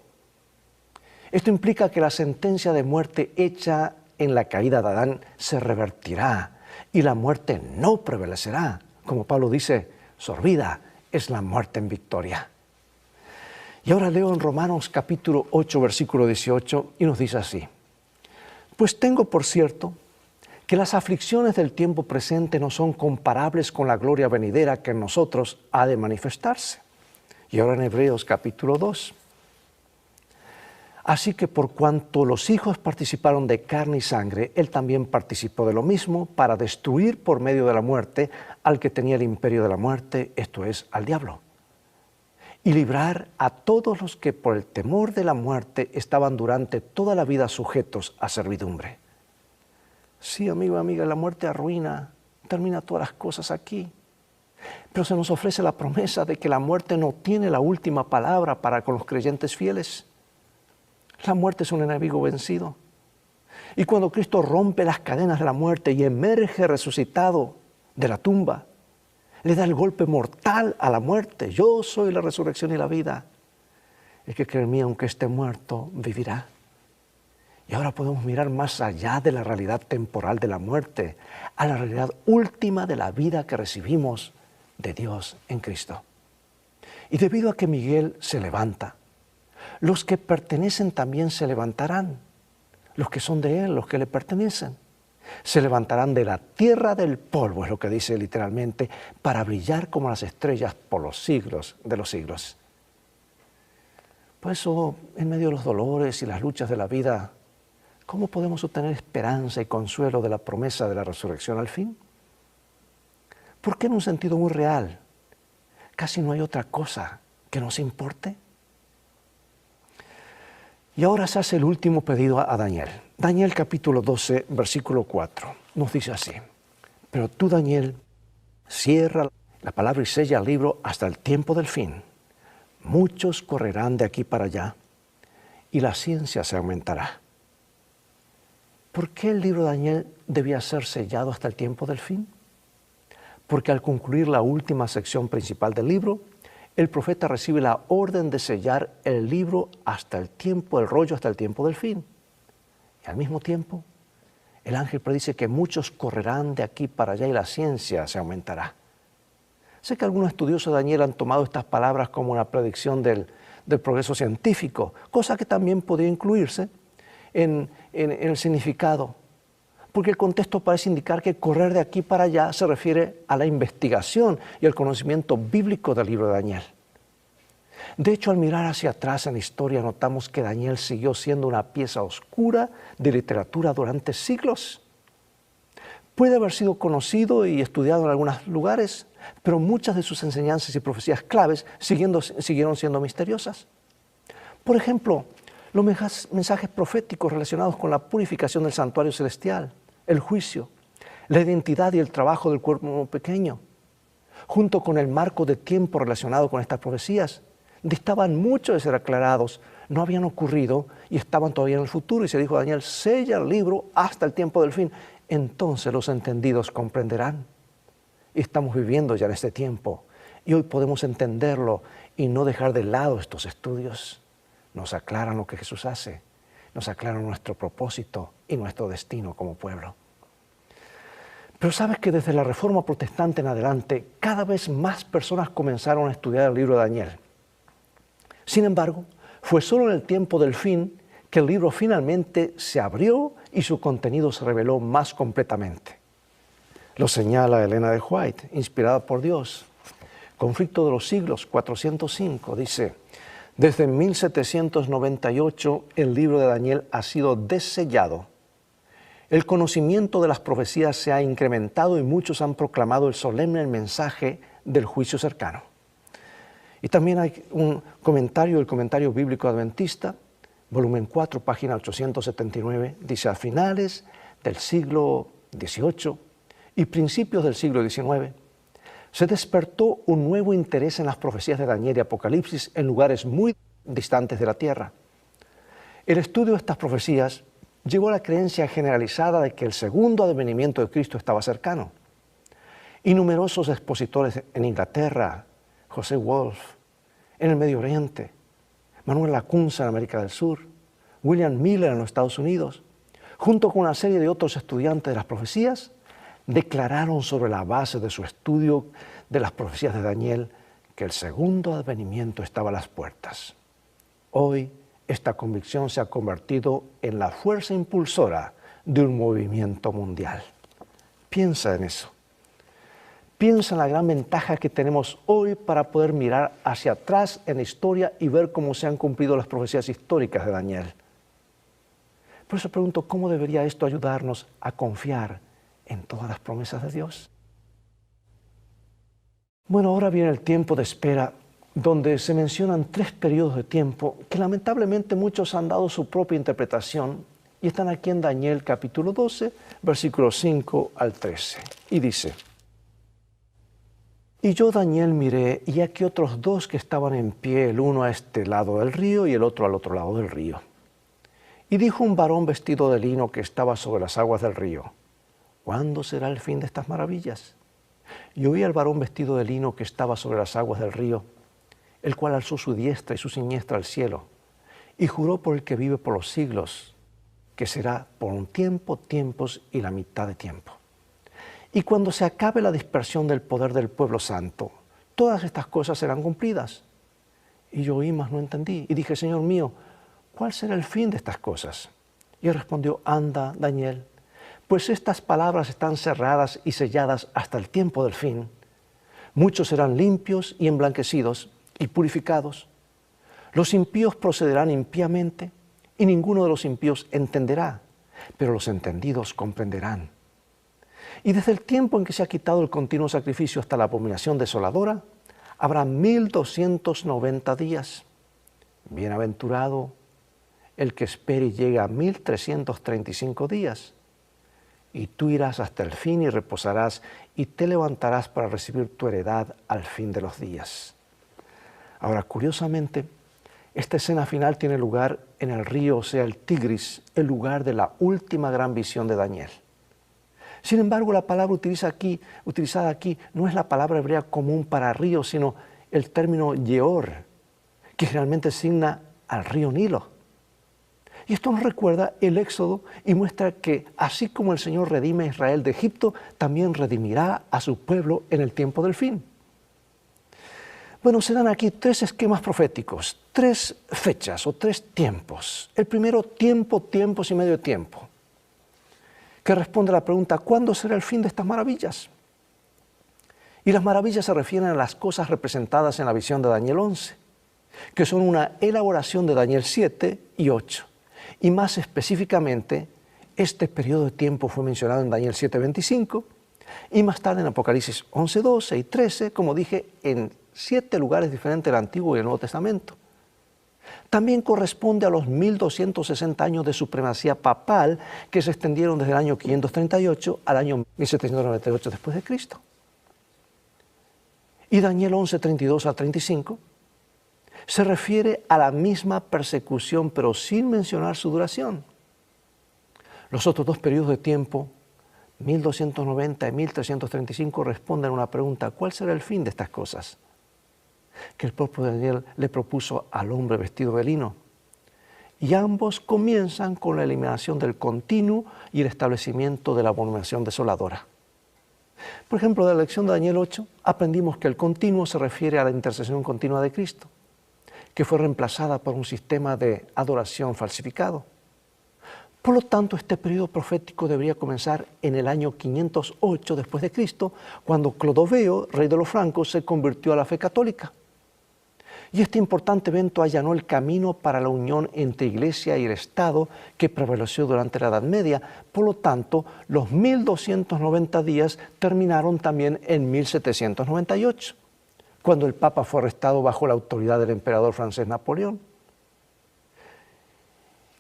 Esto implica que la sentencia de muerte hecha en la caída de Adán se revertirá y la muerte no prevalecerá. Como Pablo dice, sorbida es la muerte en victoria. Y ahora leo en Romanos capítulo 8, versículo 18, y nos dice así. Pues tengo por cierto que las aflicciones del tiempo presente no son comparables con la gloria venidera que en nosotros ha de manifestarse. Y ahora en Hebreos capítulo 2. Así que por cuanto los hijos participaron de carne y sangre, Él también participó de lo mismo para destruir por medio de la muerte al que tenía el imperio de la muerte, esto es, al diablo, y librar a todos los que por el temor de la muerte estaban durante toda la vida sujetos a servidumbre. Sí, amigo, amiga, la muerte arruina, termina todas las cosas aquí. Pero se nos ofrece la promesa de que la muerte no tiene la última palabra para con los creyentes fieles. La muerte es un enemigo vencido. Y cuando Cristo rompe las cadenas de la muerte y emerge resucitado de la tumba, le da el golpe mortal a la muerte. Yo soy la resurrección y la vida. El que cree en mí, aunque esté muerto, vivirá. Y ahora podemos mirar más allá de la realidad temporal de la muerte, a la realidad última de la vida que recibimos de Dios en Cristo. Y debido a que Miguel se levanta, los que pertenecen también se levantarán. Los que son de Él, los que le pertenecen. Se levantarán de la tierra del polvo, es lo que dice literalmente, para brillar como las estrellas por los siglos de los siglos. Por eso, en medio de los dolores y las luchas de la vida, ¿cómo podemos obtener esperanza y consuelo de la promesa de la resurrección al fin? Porque en un sentido muy real, casi no hay otra cosa que nos importe. Y ahora se hace el último pedido a Daniel. Daniel capítulo 12, versículo 4, nos dice así: pero tú, Daniel, cierra la palabra y sella el libro hasta el tiempo del fin. Muchos correrán de aquí para allá y la ciencia se aumentará. ¿Por qué el libro de Daniel debía ser sellado hasta el tiempo del fin? Porque al concluir la última sección principal del libro, el profeta recibe la orden de sellar el libro hasta el tiempo, el rollo hasta el tiempo del fin. Y al mismo tiempo, el ángel predice que muchos correrán de aquí para allá y la ciencia se aumentará. Sé que algunos estudiosos de Daniel han tomado estas palabras como una predicción del progreso científico, cosa que también podría incluirse en el significado, porque el contexto parece indicar que correr de aquí para allá se refiere a la investigación y al conocimiento bíblico del libro de Daniel. De hecho, al mirar hacia atrás en la historia, notamos que Daniel siguió siendo una pieza oscura de literatura durante siglos. Puede haber sido conocido y estudiado en algunos lugares, pero muchas de sus enseñanzas y profecías claves siguieron siendo misteriosas. Por ejemplo, los mensajes proféticos relacionados con la purificación del santuario celestial, el juicio, la identidad y el trabajo del cuerpo pequeño, junto con el marco de tiempo relacionado con estas profecías, distaban mucho de ser aclarados, no habían ocurrido y estaban todavía en el futuro. Y se dijo a Daniel: sella el libro hasta el tiempo del fin, entonces los entendidos comprenderán. Y estamos viviendo ya en este tiempo, y hoy podemos entenderlo y no dejar de lado estos estudios. Nos aclaran lo que Jesús hace, nos aclaran nuestro propósito y nuestro destino como pueblo. Pero sabes que desde la Reforma Protestante en adelante, cada vez más personas comenzaron a estudiar el libro de Daniel. Sin embargo, fue solo en el tiempo del fin que el libro finalmente se abrió y su contenido se reveló más completamente. Lo señala Elena de White, inspirada por Dios. Conflicto de los siglos, 405, dice: desde 1798 el libro de Daniel ha sido dessellado. El conocimiento de las profecías se ha incrementado y muchos han proclamado el solemne mensaje del juicio cercano. Y también hay un comentario, el Comentario Bíblico Adventista, volumen 4, página 879, dice: a finales del siglo XVIII y principios del siglo XIX, se despertó un nuevo interés en las profecías de Daniel y Apocalipsis en lugares muy distantes de la tierra. El estudio de estas profecías llevó a la creencia generalizada de que el segundo advenimiento de Cristo estaba cercano. Y numerosos expositores en Inglaterra, José Wolf, en el Medio Oriente, Manuel Lacunza en América del Sur, William Miller en los Estados Unidos, junto con una serie de otros estudiantes de las profecías, declararon sobre la base de su estudio de las profecías de Daniel que el segundo advenimiento estaba a las puertas. Hoy, esta convicción se ha convertido en la fuerza impulsora de un movimiento mundial. Piensa en eso. Piensa en la gran ventaja que tenemos hoy para poder mirar hacia atrás en la historia y ver cómo se han cumplido las profecías históricas de Daniel. Por eso pregunto, ¿cómo debería esto ayudarnos a confiar en todas las promesas de Dios? Bueno, ahora viene el tiempo de espera, donde se mencionan 3 periodos de tiempo que lamentablemente muchos han dado su propia interpretación y están aquí en Daniel capítulo 12, versículos 5 al 13. Y dice: Y yo, Daniel, miré, y aquí otros 2 que estaban en pie, el uno a este lado del río y el otro al otro lado del río. Y dijo un varón vestido de lino que estaba sobre las aguas del río: ¿Cuándo será el fin de estas maravillas? Y oí al varón vestido de lino que estaba sobre las aguas del río, el cual alzó su diestra y su siniestra al cielo, y juró por el que vive por los siglos, que será por un tiempo, tiempos y la mitad de tiempo. Y cuando se acabe la dispersión del poder del pueblo santo, todas estas cosas serán cumplidas. Y yo oí, mas no entendí. Y dije: Señor mío, ¿cuál será el fin de estas cosas? Y él respondió: Anda, Daniel, pues estas palabras están cerradas y selladas hasta el tiempo del fin. Muchos serán limpios y emblanquecidos y purificados. Los impíos procederán impíamente, y ninguno de los impíos entenderá, pero los entendidos comprenderán. Y desde el tiempo en que se ha quitado el continuo sacrificio hasta la abominación desoladora, habrá 1290 días. Bienaventurado el que espere y llegue a 1335 días. Y tú irás hasta el fin y reposarás y te levantarás para recibir tu heredad al fin de los días. Ahora, curiosamente, esta escena final tiene lugar en el río, o sea, el Tigris, el lugar de la última gran visión de Daniel. Sin embargo, la palabra utilizada aquí no es la palabra hebrea común para río, sino el término Yeor, que generalmente designa al río Nilo. Y esto nos recuerda el Éxodo y muestra que así como el Señor redime a Israel de Egipto, también redimirá a su pueblo en el tiempo del fin. Bueno, se dan aquí 3 esquemas proféticos, 3 fechas o 3 tiempos. El primero, tiempo, tiempos y medio tiempo, que responde a la pregunta: ¿cuándo será el fin de estas maravillas? Y las maravillas se refieren a las cosas representadas en la visión de Daniel 11, que son una elaboración de Daniel 7 y 8. Y más específicamente, este periodo de tiempo fue mencionado en Daniel 7:25 y más tarde en Apocalipsis 11:12 y 13, como dije, en 7 lugares diferentes del Antiguo y el Nuevo Testamento. También corresponde a los 1260 años de supremacía papal que se extendieron desde el año 538 al año 1798 después de Cristo. Y Daniel 11:32 a 35 se refiere a la misma persecución, pero sin mencionar su duración. Los otros 2 periodos de tiempo, 1290 y 1335, responden a una pregunta: ¿cuál será el fin de estas cosas?, que el propio Daniel le propuso al hombre vestido de lino. Y ambos comienzan con la eliminación del continuo y el establecimiento de la abominación desoladora. Por ejemplo, de la lección de Daniel 8 aprendimos que el continuo se refiere a la intercesión continua de Cristo, que fue reemplazada por un sistema de adoración falsificado. Por lo tanto, este periodo profético debería comenzar en el año 508 después de Cristo, cuando Clodoveo, rey de los francos, se convirtió a la fe católica. Y este importante evento allanó el camino para la unión entre Iglesia y el Estado que prevaleció durante la Edad Media. Por lo tanto, los 1290 días terminaron también en 1798, cuando el Papa fue arrestado bajo la autoridad del emperador francés Napoleón.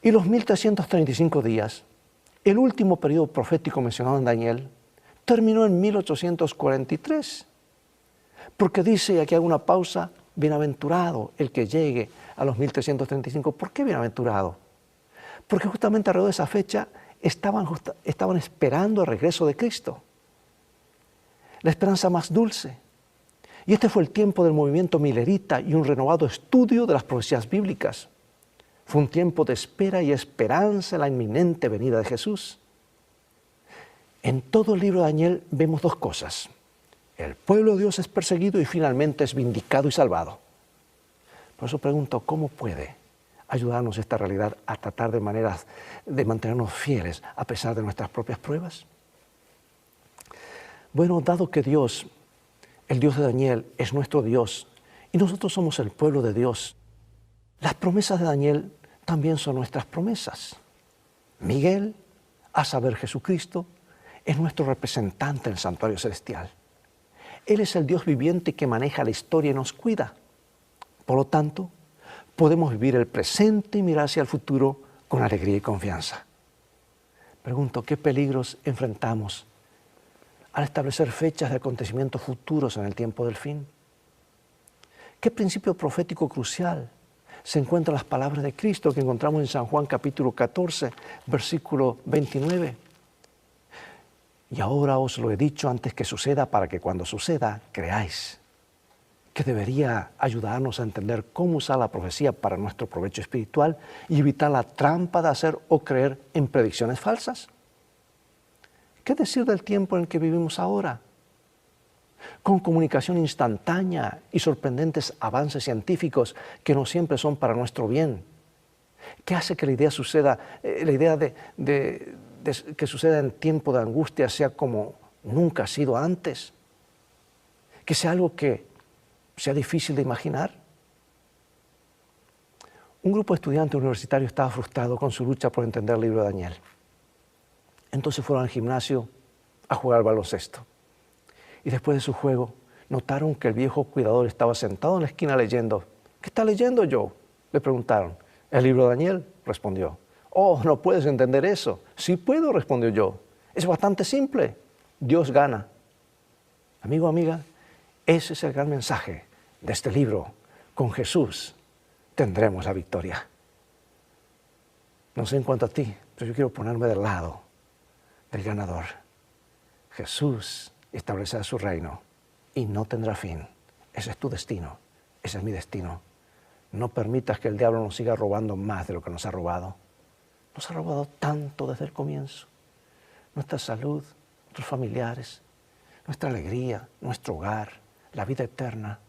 Y los 1335 días, el último periodo profético mencionado en Daniel, terminó en 1843, porque dice, y aquí hago una pausa: bienaventurado el que llegue a los 1335. ¿Por qué bienaventurado? Porque justamente alrededor de esa fecha estaban esperando el regreso de Cristo, la esperanza más dulce. Y este fue el tiempo del movimiento milerita y un renovado estudio de las profecías bíblicas. Fue un tiempo de espera y esperanza en la inminente venida de Jesús. En todo el libro de Daniel vemos 2 cosas. El pueblo de Dios es perseguido y finalmente es vindicado y salvado. Por eso pregunto, ¿cómo puede ayudarnos esta realidad a tratar de mantenernos fieles a pesar de nuestras propias pruebas? Bueno, dado que Dios El Dios de Daniel es nuestro Dios y nosotros somos el pueblo de Dios. Las promesas de Daniel también son nuestras promesas. Miguel, a saber Jesucristo, es nuestro representante en el santuario celestial. Él es el Dios viviente que maneja la historia y nos cuida. Por lo tanto, podemos vivir el presente y mirar hacia el futuro con alegría y confianza. Pregunto, ¿qué peligros enfrentamos al establecer fechas de acontecimientos futuros en el tiempo del fin? ¿Qué principio profético crucial se encuentra en las palabras de Cristo que encontramos en San Juan capítulo 14, versículo 29? Y ahora os lo he dicho antes que suceda para que cuando suceda creáis. Que debería ayudarnos a entender cómo usar la profecía para nuestro provecho espiritual y evitar la trampa de hacer o creer en predicciones falsas. ¿Qué decir del tiempo en el que vivimos ahora? Con comunicación instantánea y sorprendentes avances científicos que no siempre son para nuestro bien. ¿Qué hace que la idea suceda, que suceda en tiempo de angustia sea como nunca ha sido antes? Que sea algo que sea difícil de imaginar. Un grupo de estudiantes universitarios estaba frustrado con su lucha por entender el libro de Daniel. Entonces fueron al gimnasio a jugar al baloncesto. Y después de su juego, notaron que el viejo cuidador estaba sentado en la esquina leyendo. ¿Qué está leyendo, Joe?, le preguntaron. El libro de Daniel, respondió. Oh, no puedes entender eso. Sí puedo, respondió Joe. Es bastante simple. Dios gana. Amigo, amiga, ese es el gran mensaje de este libro. Con Jesús tendremos la victoria. No sé en cuanto a ti, pero yo quiero ponerme del lado del ganador. Jesús establecerá su reino y no tendrá fin. Ese es tu destino, ese es mi destino. No permitas que el diablo nos siga robando más de lo que nos ha robado. Nos ha robado tanto desde el comienzo. Nuestra salud, nuestros familiares, nuestra alegría, nuestro hogar, la vida eterna.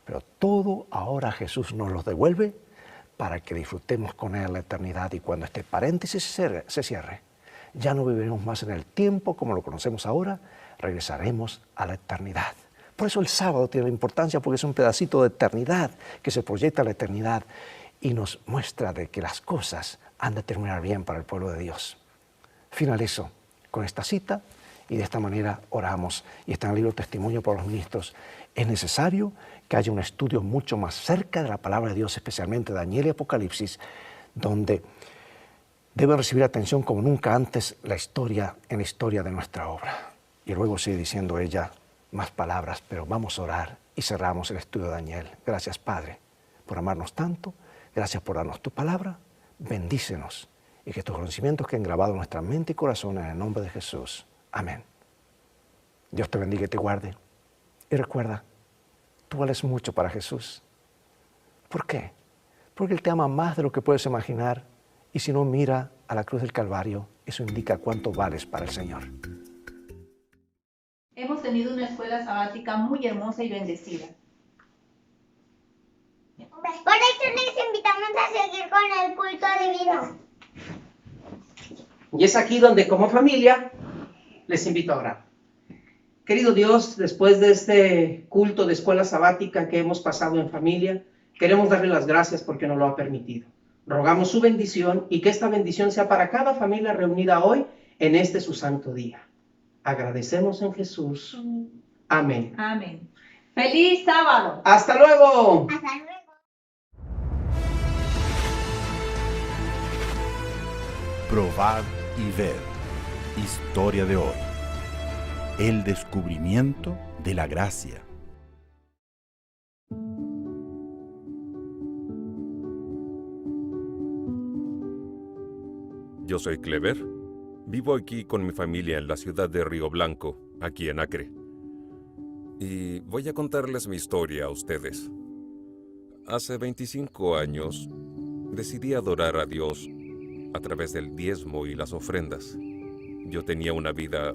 Pero todo ahora Jesús nos los devuelve para que disfrutemos con Él la eternidad. Y cuando este paréntesis se cierre, ya no viviremos más en el tiempo como lo conocemos ahora, regresaremos a la eternidad. Por eso el sábado tiene importancia, porque es un pedacito de eternidad que se proyecta a la eternidad y nos muestra de que las cosas han de terminar bien para el pueblo de Dios. Finalizo con esta cita y de esta manera oramos. Y está en el libro Testimonio por los Ministros. Es necesario que haya un estudio mucho más cerca de la palabra de Dios, especialmente Daniel y Apocalipsis, donde debe recibir atención como nunca antes en la historia de nuestra obra. Y luego sigue diciendo ella más palabras, pero vamos a orar y cerramos el estudio de Daniel. Gracias, Padre, por amarnos tanto. Gracias por darnos tu palabra. Bendícenos y que estos conocimientos queden grabados en nuestra mente y corazón en el nombre de Jesús. Amén. Dios te bendiga y te guarde. Y recuerda, tú vales mucho para Jesús. ¿Por qué? Porque Él te ama más de lo que puedes imaginar. Y si no, mira a la cruz del Calvario. Eso indica cuánto vales para el Señor. Hemos tenido una escuela sabática muy hermosa y bendecida. Por eso les invitamos a seguir con el culto divino. Y es aquí donde, como familia, les invito a orar. Querido Dios, después de este culto de escuela sabática que hemos pasado en familia, queremos darle las gracias porque nos lo ha permitido. Rogamos su bendición y que esta bendición sea para cada familia reunida hoy en este su santo día. Agradecemos en Jesús. Amén. Amén. ¡Feliz sábado! ¡Hasta luego! Hasta luego. Probar y ver. Historia de hoy. El descubrimiento de la gracia. Yo soy Clever. Vivo aquí con mi familia en la ciudad de Río Blanco, aquí en Acre. Y voy a contarles mi historia a ustedes. Hace 25 años decidí adorar a Dios a través del diezmo y las ofrendas. Yo tenía una vida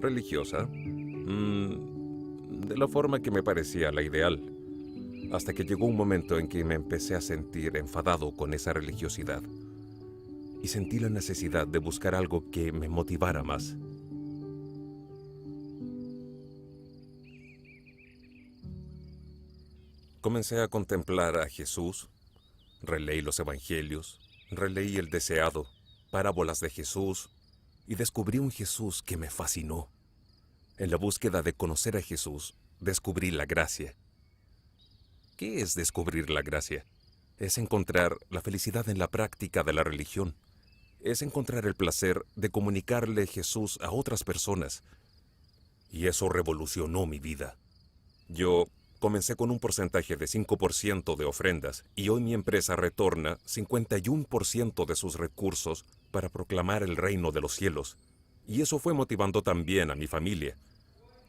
religiosa, de la forma que me parecía la ideal, hasta que llegó un momento en que me empecé a sentir enfadado con esa religiosidad y sentí la necesidad de buscar algo que me motivara más. comencé a contemplar a Jesús, releí los evangelios, releí el deseado, parábolas de Jesús, y descubrí un Jesús que me fascinó. En la búsqueda de conocer a Jesús, descubrí la gracia. ¿Qué es descubrir la gracia? Es encontrar la felicidad en la práctica de la religión. Es encontrar el placer de comunicarle Jesús a otras personas. Y eso revolucionó mi vida. Yo comencé con un porcentaje de 5% de ofrendas y hoy mi empresa retorna 51% de sus recursos para proclamar el reino de los cielos. Y eso fue motivando también a mi familia.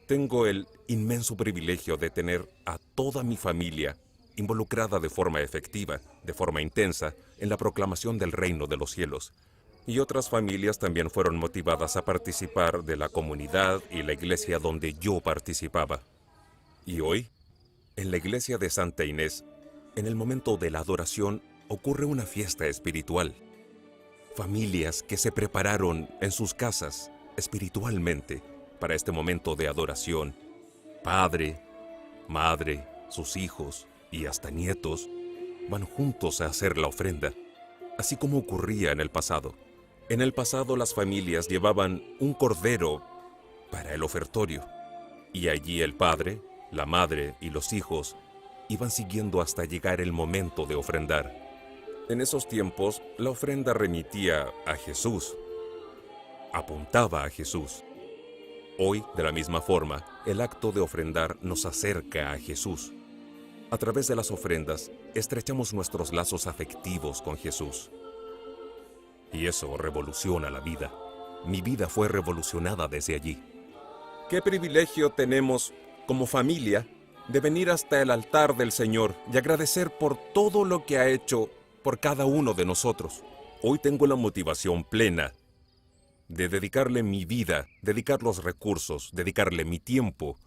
Tengo el inmenso privilegio de tener a toda mi familia involucrada de forma efectiva, de forma intensa, en la proclamación del reino de los cielos. Y otras familias también fueron motivadas a participar de la comunidad y la iglesia donde yo participaba. Y hoy, en la iglesia de Santa Inés, en el momento de la adoración, ocurre una fiesta espiritual. Familias que se prepararon en sus casas espiritualmente para este momento de adoración. Padre, madre, sus hijos y hasta nietos van juntos a hacer la ofrenda, así como ocurría en el pasado. En el pasado las familias llevaban un cordero para el ofertorio, y allí el padre, la madre y los hijos iban siguiendo hasta llegar el momento de ofrendar. En esos tiempos, la ofrenda remitía a Jesús, apuntaba a Jesús. Hoy, de la misma forma, el acto de ofrendar nos acerca a Jesús. A través de las ofrendas, estrechamos nuestros lazos afectivos con Jesús. Y eso revoluciona la vida. Mi vida fue revolucionada desde allí. ¡Qué privilegio tenemos como familia de venir hasta el altar del Señor y agradecer por todo lo que ha hecho por cada uno de nosotros! Hoy tengo la motivación plena de dedicarle mi vida, dedicar los recursos, dedicarle mi tiempo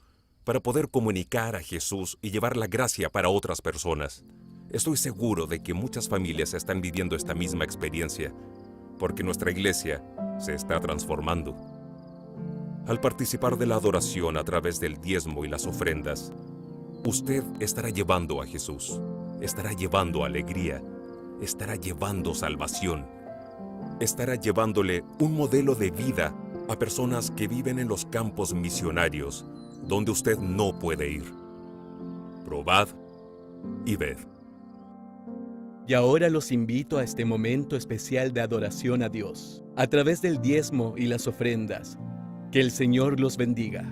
para poder comunicar a Jesús y llevar la gracia para otras personas. Estoy seguro de que muchas familias están viviendo esta misma experiencia, porque nuestra iglesia se está transformando. Al participar de la adoración a través del diezmo y las ofrendas, usted estará llevando a Jesús, estará llevando alegría, estará llevando salvación, estará llevándole un modelo de vida a personas que viven en los campos misionarios, donde usted no puede ir. Probad y ved. Y ahora los invito a este momento especial de adoración a Dios, a través del diezmo y las ofrendas. Que el Señor los bendiga.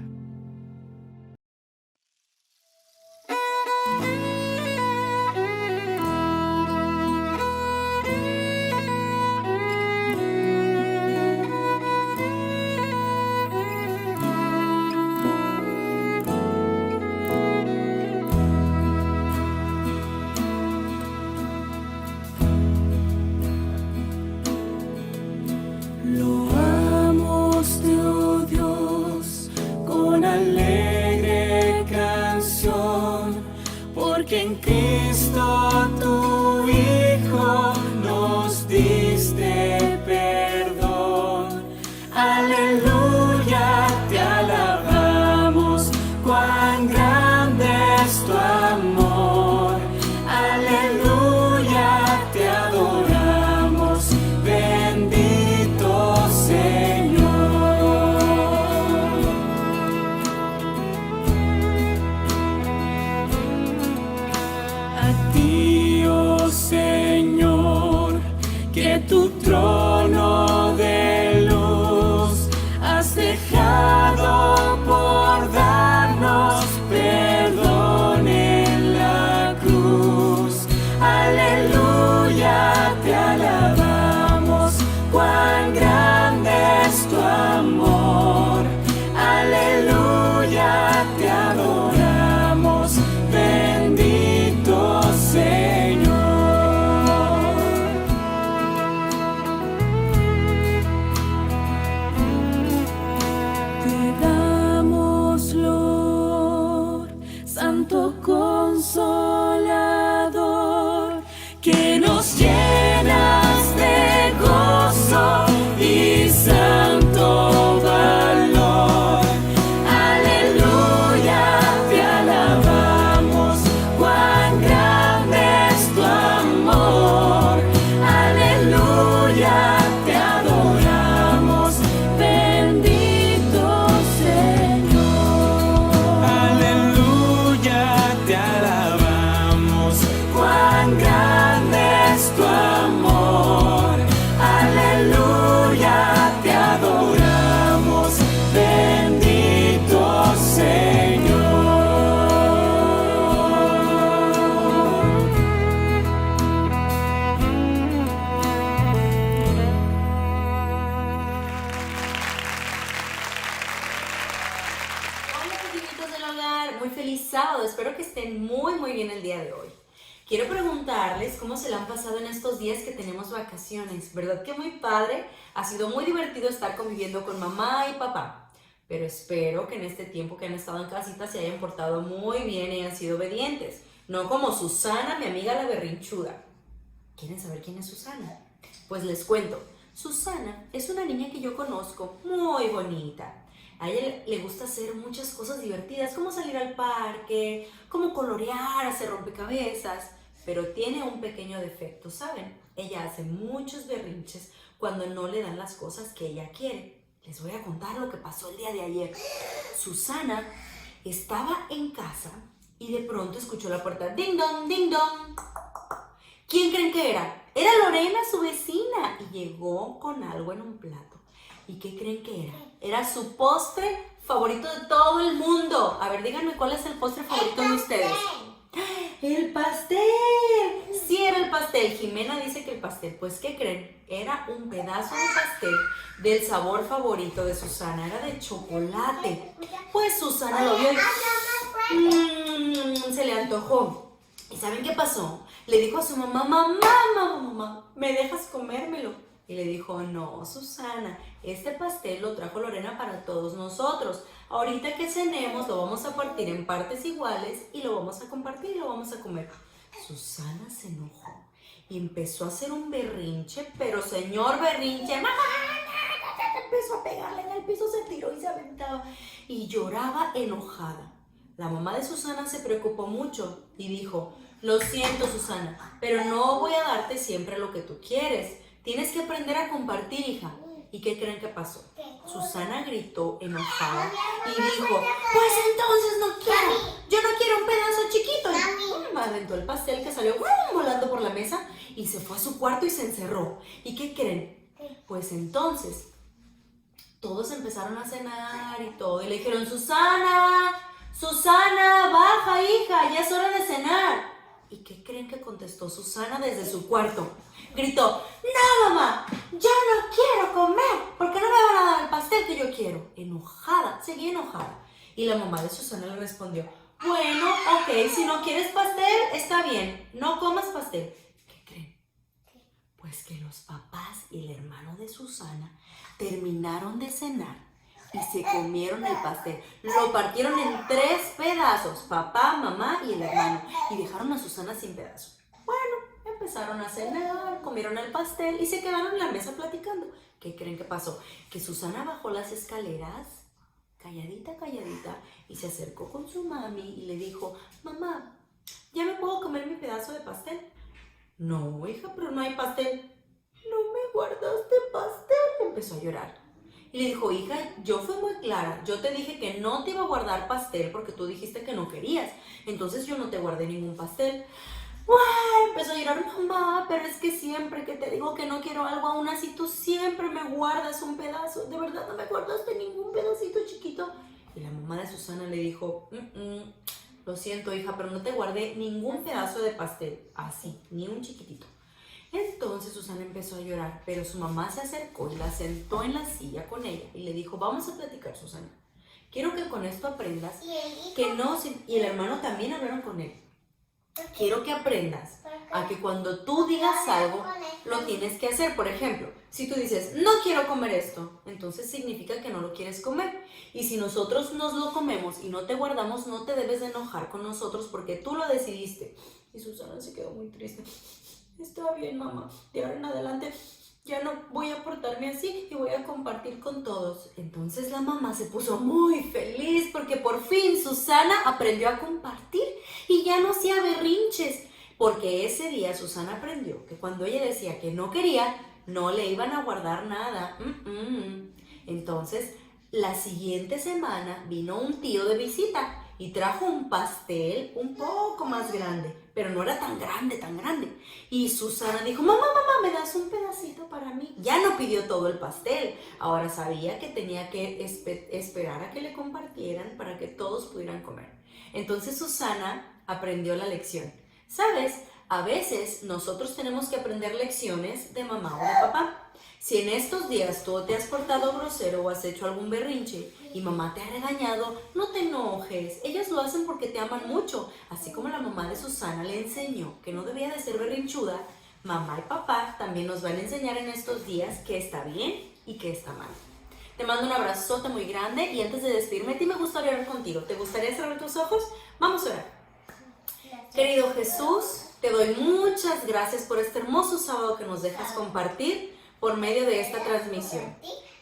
Loamos, oh Dios, con alegre canción, porque en Cristo tu Hijo nos diste perdón. Aleluya, te alabamos, cuán grande es tu amor. Aleluya, te adoramos, bendito Señor. A ti sábado, espero que estén muy bien el día de hoy. Quiero preguntarles cómo se la han pasado en estos días que tenemos vacaciones. ¿Verdad que muy padre? Ha sido muy divertido estar conviviendo con mamá y papá. Pero espero que en este tiempo que han estado en casita se hayan portado muy bien y hayan sido obedientes. No como Susana, mi amiga la berrinchuda. ¿Quieren saber quién es Susana? Pues les cuento. Susana es una niña que yo conozco, muy bonita. A ella le gusta hacer muchas cosas divertidas, como salir al parque, como colorear, hacer rompecabezas, pero tiene un pequeño defecto, ¿saben? Ella hace muchos berrinches cuando no le dan las cosas que ella quiere. Les voy a contar lo que pasó el día de ayer. Susana estaba en casa y de pronto escuchó la puerta, ding dong, ding dong. ¿Quién creen que era? Era Lorena, su vecina, y llegó con algo en un plato. ¿Y qué creen que era? Era su postre favorito de todo el mundo. A ver, díganme cuál es el postre favorito de ustedes. ¡El pastel! Sí, era el pastel. Jimena dice que el pastel. Pues, ¿qué creen? Era un pedazo de pastel del sabor favorito de Susana. Era de chocolate. Pues Susana lo vio y se le antojó. ¿Y saben qué pasó? Le dijo a su mamá, mamá, ¿me dejas comérmelo? Y le dijo, no, Susana, este pastel lo trajo Lorena para todos nosotros. Ahorita que cenemos lo vamos a partir en partes iguales y lo vamos a compartir y lo vamos a comer. Susana se enojó y empezó a hacer un berrinche, pero señor berrinche, mamá, empezó a pegarle en el piso, se tiró y se aventaba y lloraba enojada. La mamá de Susana se preocupó mucho y dijo, lo siento, Susana, pero no voy a darte siempre lo que tú quieres. Tienes que aprender a compartir, hija. ¿Y qué creen que pasó? Susana gritó enojada y dijo, pues entonces no quiero. Yo no quiero un pedazo chiquito. Y aventó el pastel que salió volando por la mesa y se fue a su cuarto y se encerró. ¿Y qué creen? Pues entonces todos empezaron a cenar y todo. Y le dijeron, Susana, baja, hija, ya es hora de cenar. ¿Y qué creen que contestó Susana desde su cuarto? Gritó, no, mamá, yo no quiero comer, porque no me van a dar el pastel que yo quiero. Enojada, seguía enojada. Y la mamá de Susana le respondió, bueno, ok, si no quieres pastel, está bien, no comas pastel. ¿Qué creen? Pues que los papás y el hermano de Susana terminaron de cenar y se comieron el pastel. Lo partieron en 3 pedazos, papá, mamá y el hermano, y dejaron a Susana sin pedazos. Bueno, empezaron a cenar, comieron el pastel y se quedaron en la mesa platicando. ¿Qué creen que pasó? Que Susana bajó las escaleras, calladita, y se acercó con su mami y le dijo, mamá, ¿ya me puedo comer mi pedazo de pastel? No, hija, pero no hay pastel. No me guardaste pastel. Empezó a llorar. Y le dijo, hija, yo fui muy clara. Yo te dije que no te iba a guardar pastel porque tú dijiste que no querías. Entonces yo no te guardé ningún pastel. ¡Uah! Empezó a llorar, mamá, pero es que siempre que te digo que no quiero algo, aún así tú siempre me guardas un pedazo. ¿De verdad no me guardaste ningún pedacito chiquito? Y la mamá de Susana le dijo, lo siento, hija, pero no te guardé ningún pedazo de pastel. Así, ni un chiquitito. Entonces Susana empezó a llorar, pero su mamá se acercó y la sentó en la silla con ella y le dijo, vamos a platicar, Susana. Quiero que con esto aprendas que no... Y el hermano también hablaron con él. Quiero que aprendas a que cuando tú digas algo, lo tienes que hacer. Por ejemplo, si tú dices, no quiero comer esto, entonces significa que no lo quieres comer. Y si nosotros nos lo comemos y no te guardamos, no te debes de enojar con nosotros porque tú lo decidiste. Y Susana se quedó muy triste. Está bien, mamá. De ahora en adelante ya no voy a portarme así y voy a compartir con todos. Entonces la mamá se puso muy feliz porque por fin Susana aprendió a compartir y ya no hacía berrinches. Porque ese día Susana aprendió que cuando ella decía que no quería, no le iban a guardar nada. Entonces, la siguiente semana vino un tío de visita y trajo un pastel un poco más grande, pero no era tan grande. Y Susana dijo, mamá, ¿me das un pedacito para mí? Ya no pidió todo el pastel, ahora sabía que tenía que esperar a que le compartieran para que todos pudieran comer. Entonces Susana aprendió la lección. ¿Sabes? A veces nosotros tenemos que aprender lecciones de mamá o de papá. Si en estos días tú te has portado grosero o has hecho algún berrinche y mamá te ha regañado, no te enojes. Ellas lo hacen porque te aman mucho. Así como la mamá de Susana le enseñó que no debía de ser berrinchuda, mamá y papá también nos van a enseñar en estos días qué está bien y qué está mal. Te mando un abrazote muy grande y antes de despedirme, a ti me gustaría orar contigo. ¿Te gustaría cerrar tus ojos? Vamos a orar. Querido Jesús, te doy muchas gracias por este hermoso sábado que nos dejas compartir por medio de esta transmisión.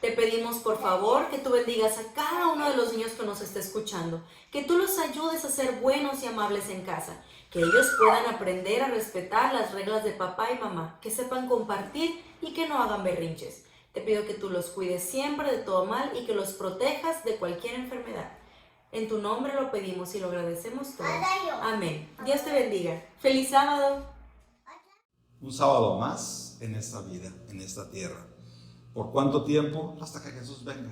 Te pedimos por favor que tú bendigas a cada uno de los niños que nos esté escuchando, que tú los ayudes a ser buenos y amables en casa, que ellos puedan aprender a respetar las reglas de papá y mamá, que sepan compartir y que no hagan berrinches. Te pido que tú los cuides siempre de todo mal y que los protejas de cualquier enfermedad. En tu nombre lo pedimos y lo agradecemos todo. Amén. Dios te bendiga. ¡Feliz sábado! Un sábado más en esta vida, en esta tierra. ¿Por cuánto tiempo? Hasta que Jesús venga.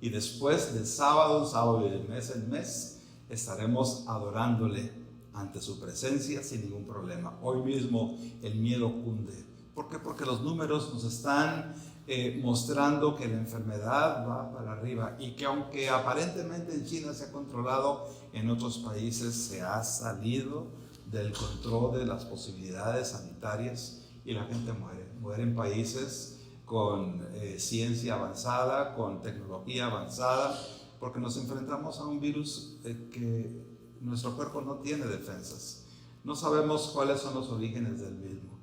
Y después de sábado y de mes en mes, estaremos adorándole ante su presencia sin ningún problema. Hoy mismo el miedo cunde. ¿Por qué? Porque los números nos están mostrando que la enfermedad va para arriba y que aunque aparentemente en China se ha controlado, en otros países se ha salido del control de las posibilidades sanitarias y la gente muere. Muere en países con ciencia avanzada, con tecnología avanzada, porque nos enfrentamos a un virus que nuestro cuerpo no tiene defensas. No sabemos cuáles son los orígenes del mismo.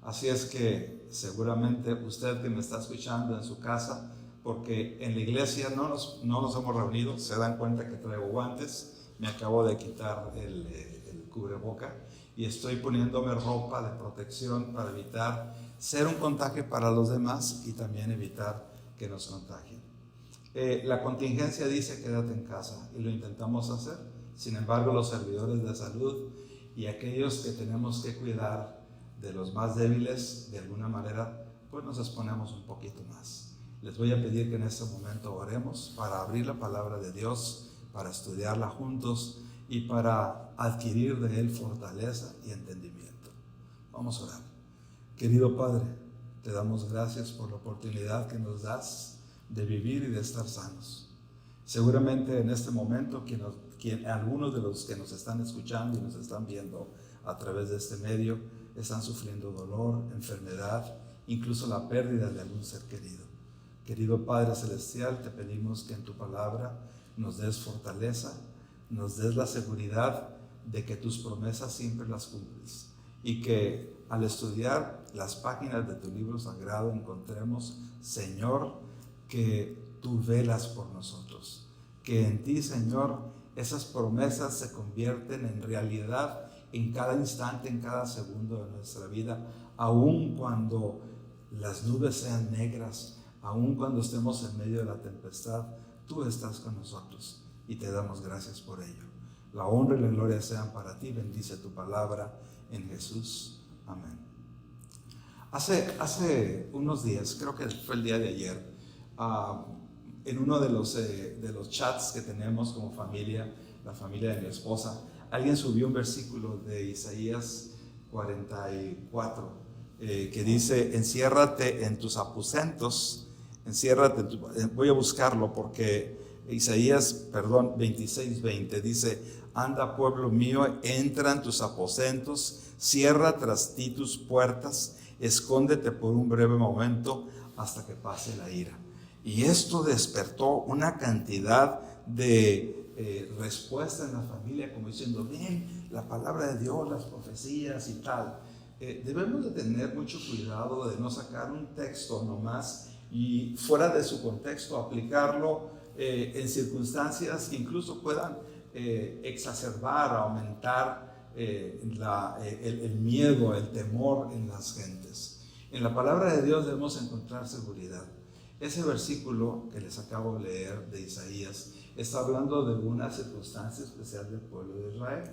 Así es que seguramente usted que me está escuchando en su casa, porque en la iglesia no nos hemos reunido, se dan cuenta que traigo guantes, me acabo de quitar el cubreboca y estoy poniéndome ropa de protección para evitar ser un contagio para los demás y también evitar que nos contagien. La contingencia dice quédate en casa y lo intentamos hacer. Sin embargo, los servidores de salud y aquellos que tenemos que cuidar de los más débiles, de alguna manera, pues nos exponemos un poquito más. Les voy a pedir que en este momento oremos para abrir la palabra de Dios, para estudiarla juntos y para adquirir de Él fortaleza y entendimiento. Vamos a orar. Querido Padre, te damos gracias por la oportunidad que nos das de vivir y de estar sanos. Seguramente en este momento algunos de los que nos están escuchando y nos están viendo a través de este medio están sufriendo dolor, enfermedad, incluso la pérdida de algún ser querido. Querido Padre Celestial, te pedimos que en tu palabra nos des fortaleza, nos des la seguridad de que tus promesas siempre las cumples y que al estudiar las páginas de tu libro sagrado encontremos, Señor, que tú velas por nosotros, que en ti, Señor, esas promesas se convierten en realidad en cada instante, en cada segundo de nuestra vida, aun cuando las nubes sean negras, aun cuando estemos en medio de la tempestad, tú estás con nosotros y te damos gracias por ello. La honra y la gloria sean para ti, bendice tu palabra en Jesús. Amén. Hace unos días, creo que fue el día de ayer, en uno de los chats que tenemos como familia, la familia de mi esposa, alguien subió un versículo de Isaías 44 que dice, enciérrate en tus aposentos, voy a buscarlo porque Isaías, 26:20 dice, anda pueblo mío, entra en tus aposentos, cierra tras ti tus puertas, escóndete por un breve momento hasta que pase la ira. Y esto despertó una cantidad de respuesta en la familia, como diciendo, bien, la palabra de Dios, las profecías y tal. Debemos de tener mucho cuidado de no sacar un texto nomás y fuera de su contexto aplicarlo en circunstancias que incluso puedan exacerbar, aumentar el miedo, el temor en las gentes. En la palabra de Dios debemos encontrar seguridad. Ese versículo que les acabo de leer de Isaías está hablando de una circunstancia especial del pueblo de Israel.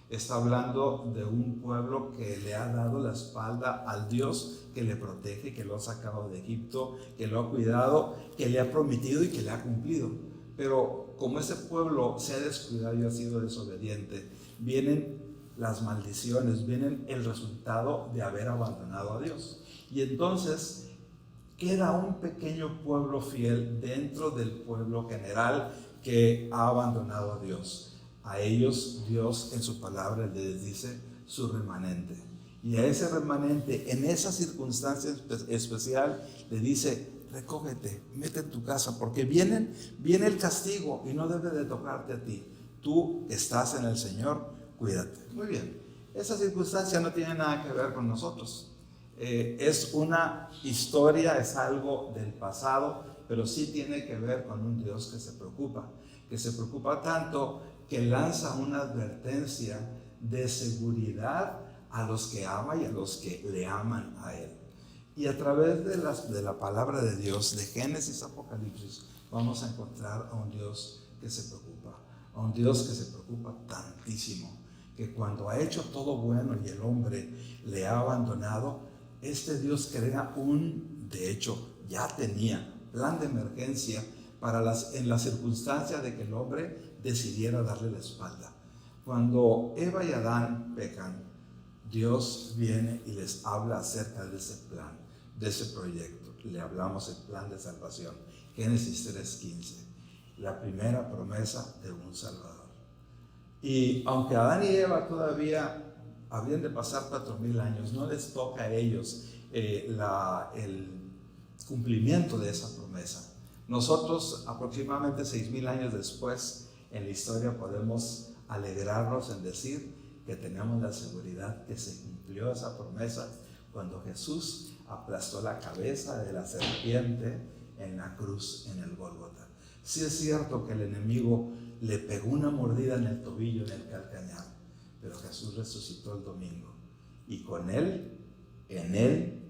Está hablando de un pueblo que le ha dado la espalda al Dios que le protege, que lo ha sacado de Egipto, que lo ha cuidado, que le ha prometido y que le ha cumplido. Pero como ese pueblo se ha descuidado y ha sido desobediente, vienen las maldiciones, vienen el resultado de haber abandonado a Dios. Y entonces queda un pequeño pueblo fiel dentro del pueblo general que ha abandonado a Dios. A ellos Dios en su palabra les dice su remanente. Y a ese remanente, en esa circunstancia especial, le dice: recógete, mete en tu casa, porque viene el castigo y no debe de tocarte a ti. Tú estás en el Señor, cuídate. Muy bien, esa circunstancia no tiene nada que ver con nosotros. Es una historia, es algo del pasado, pero sí tiene que ver con un Dios que se preocupa tanto que lanza una advertencia de seguridad a los que ama y a los que le aman a Él. Y a través de la palabra de Dios, de Génesis a Apocalipsis, vamos a encontrar a un Dios que se preocupa, a un Dios que se preocupa tantísimo, que cuando ha hecho todo bueno y el hombre le ha abandonado, este Dios crea de hecho ya tenía plan de emergencia en la circunstancia de que el hombre decidiera darle la espalda. Cuando Eva y Adán pecan, Dios viene y les habla acerca de ese plan, de ese proyecto. Le hablamos el plan de salvación, Génesis 3:15, la primera promesa de un Salvador. Y aunque Adán y Eva todavía habrían de pasar 4,000 años, no les toca a ellos el cumplimiento de esa promesa. Nosotros, aproximadamente 6,000 años después, en la historia podemos alegrarnos en decir que tenemos la seguridad que se cumplió esa promesa cuando Jesús aplastó la cabeza de la serpiente en la cruz en el Gólgota. Sí es cierto que el enemigo le pegó una mordida en el tobillo, en el calcañar, pero Jesús resucitó el domingo, y con Él, en Él,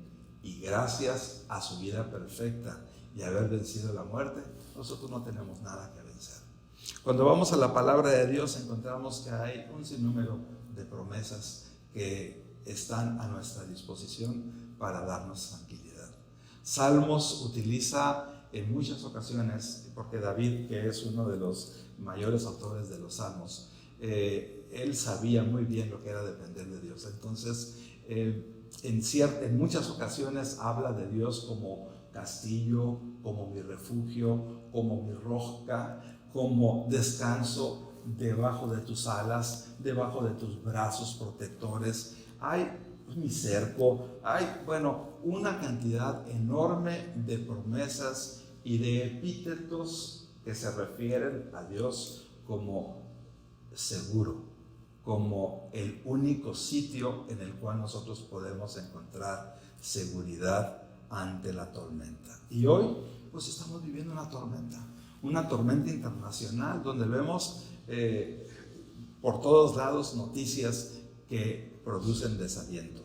y gracias a su vida perfecta y haber vencido la muerte, nosotros no tenemos nada que vencer. Cuando vamos a la palabra de Dios, encontramos que hay un sinnúmero de promesas que están a nuestra disposición para darnos tranquilidad. Salmos utiliza en muchas ocasiones, porque David, que es uno de los mayores autores de los Salmos, él sabía muy bien lo que era depender de Dios. Entonces, en muchas ocasiones habla de Dios como castillo, como mi refugio, como mi roca, como descanso debajo de tus alas, debajo de tus brazos protectores. Hay mi cerco, hay, una cantidad enorme de promesas y de epítetos que se refieren a Dios como seguro, como el único sitio en el cual nosotros podemos encontrar seguridad ante la tormenta. Y hoy, pues estamos viviendo una tormenta internacional, donde vemos por todos lados noticias que producen desaliento.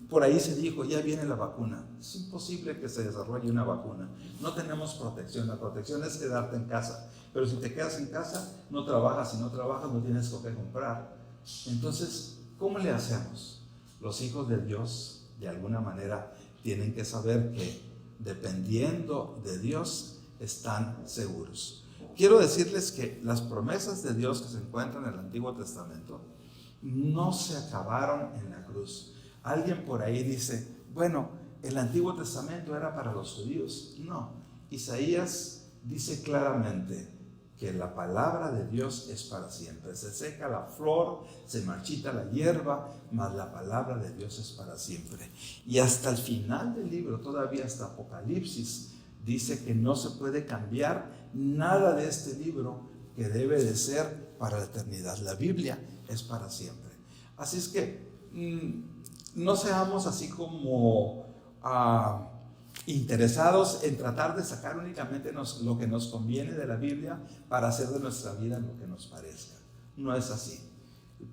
Por ahí se dijo, ya viene la vacuna. Es imposible que se desarrolle una vacuna. No tenemos protección. La protección es quedarte en casa. Pero si te quedas en casa, no trabajas. Si no trabajas, no tienes con qué comprar. Entonces, ¿cómo le hacemos? Los hijos de Dios, de alguna manera, tienen que saber que dependiendo de Dios, están seguros. Quiero decirles que las promesas de Dios que se encuentran en el Antiguo Testamento no se acabaron en la cruz. Alguien por ahí dice, el Antiguo Testamento era para los judíos. No, Isaías dice claramente que la palabra de Dios es para siempre. Se seca la flor, se marchita la hierba, mas la palabra de Dios es para siempre. Y hasta el final del libro, todavía hasta Apocalipsis, dice que no se puede cambiar nada de este libro, que debe de ser para la eternidad. La Biblia es para siempre. Así es que no seamos así como interesados en tratar de sacar únicamente lo que nos conviene de la Biblia para hacer de nuestra vida lo que nos parezca. No es así.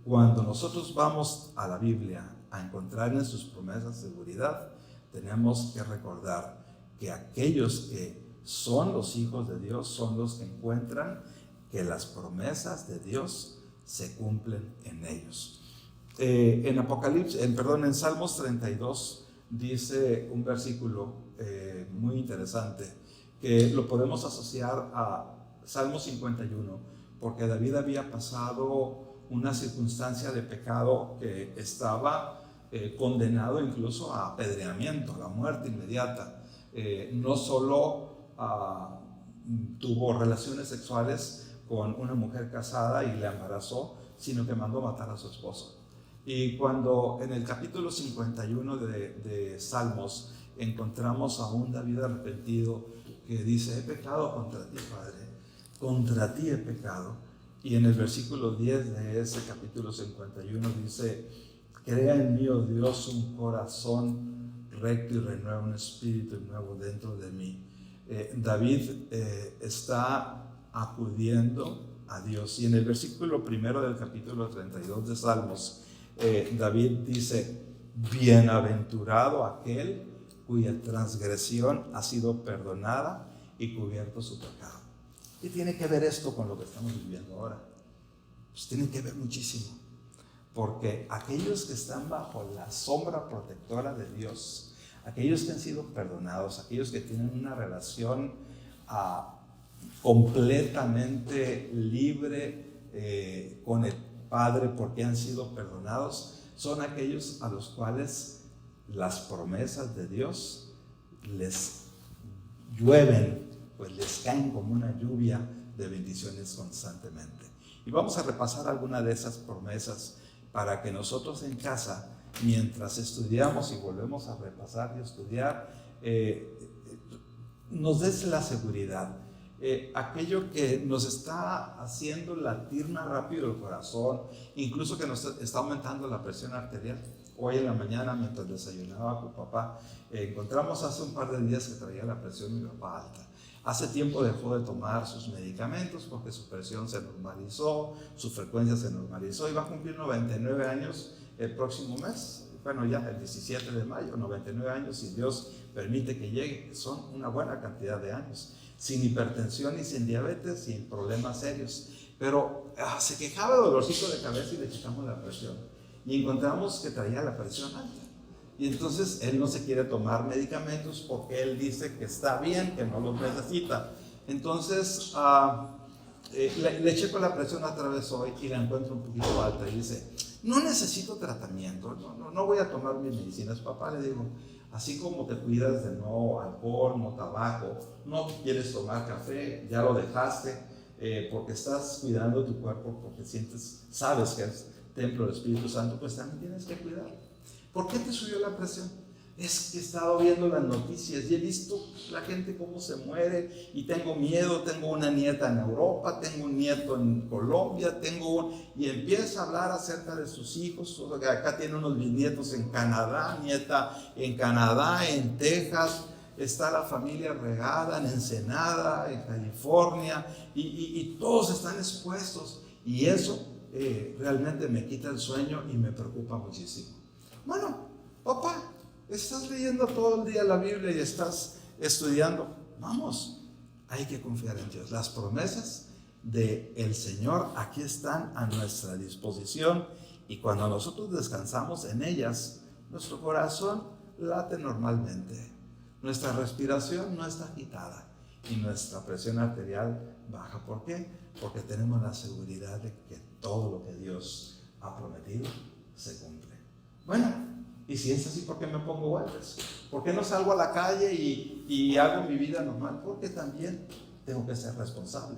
Cuando nosotros vamos a la Biblia a encontrar en sus promesas seguridad, tenemos que recordar que aquellos que son los hijos de Dios son los que encuentran que las promesas de Dios se cumplen en ellos. En Salmos 32 dice un versículo muy interesante que lo podemos asociar a Salmo 51, porque David había pasado una circunstancia de pecado que estaba condenado incluso a apedreamiento, a la muerte inmediata. no solo tuvo relaciones sexuales con una mujer casada y le embarazó, sino que mandó matar a su esposo. Y cuando en el capítulo 51 de Salmos encontramos a un David arrepentido que dice: he pecado contra ti, Padre, contra ti he pecado. Y en el versículo 10 de ese capítulo 51 dice: crea en mí, oh Dios, un corazón recto y renueva un espíritu nuevo dentro de mí. David está acudiendo a Dios. Y en el versículo primero del capítulo 32 de Salmos, David dice: bienaventurado aquel cuya transgresión ha sido perdonada y cubierto su pecado. ¿Qué tiene que ver esto con lo que estamos viviendo ahora? Pues tiene que ver muchísimo, porque aquellos que están bajo la sombra protectora de Dios, aquellos que han sido perdonados, aquellos que tienen una relación completamente libre con el Padre porque han sido perdonados, son aquellos a los cuales las promesas de Dios les llueven, pues les caen como una lluvia de bendiciones constantemente. Y vamos a repasar alguna de esas promesas para que nosotros en casa, mientras estudiamos y volvemos a repasar y estudiar, nos des la seguridad. Aquello que nos está haciendo latir más rápido el corazón, incluso que nos está aumentando la presión arterial. Hoy en la mañana, mientras desayunaba con papá, encontramos hace un par de días que traía la presión de mi papá alta. Hace tiempo dejó de tomar sus medicamentos porque su presión se normalizó, su frecuencia se normalizó y va a cumplir 99 años el próximo mes. Bueno, ya el 17 de mayo, 99 años, si Dios permite que llegue, son una buena cantidad de años, sin hipertensión y sin diabetes, sin problemas serios. Pero se quejaba de dolorcito de cabeza y le checamos la presión y encontramos que traía la presión alta. Y entonces él no se quiere tomar medicamentos porque él dice que está bien, que no los necesita. Entonces le checo la presión otra vez hoy y la encuentro un poquito alta y dice: no necesito tratamiento, no voy a tomar mis medicinas. Papá, le digo, así como te cuidas de no alcohol, no tabaco, no quieres tomar café, ya lo dejaste, porque estás cuidando tu cuerpo, porque sabes que es templo del Espíritu Santo, pues también tienes que cuidar. ¿Por qué te subió la presión? Es que he estado viendo las noticias y he visto la gente cómo se muere y tengo miedo. Tengo una nieta en Europa, tengo un nieto en Colombia, y empieza a hablar acerca de sus hijos. Acá tiene unos bisnietos en Canadá, nieta en Canadá, en Texas. Está la familia regada en Ensenada, en California, y todos están expuestos. Y eso realmente me quita el sueño y me preocupa muchísimo. Bueno, papá, estás leyendo todo el día la Biblia y estás estudiando. Vamos, hay que confiar en Dios. Las promesas del Señor aquí están a nuestra disposición y cuando nosotros descansamos en ellas, nuestro corazón late normalmente, nuestra respiración no está agitada y nuestra presión arterial baja. ¿Por qué? Porque tenemos la seguridad de que todo lo que Dios ha prometido se cumple. Bueno, y si es así, ¿por qué me pongo guantes? ¿Por qué no salgo a la calle y hago mi vida normal? Porque también tengo que ser responsable.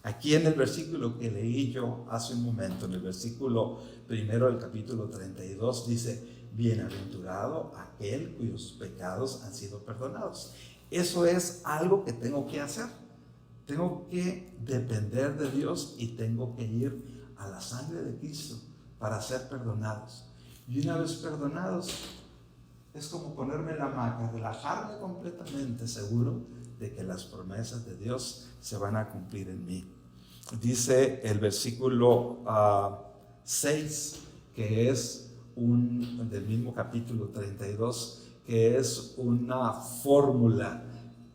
Aquí en el versículo que leí yo hace un momento, en el versículo primero del capítulo 32, dice: bienaventurado aquel cuyos pecados han sido perdonados. Eso es algo que tengo que hacer. Tengo que depender de Dios y tengo que ir a la sangre de Cristo para ser perdonados. Y una vez perdonados, es como ponerme en la hamaca, relajarme completamente seguro de que las promesas de Dios se van a cumplir en mí. Dice el versículo 6, que es del mismo capítulo 32, que es una fórmula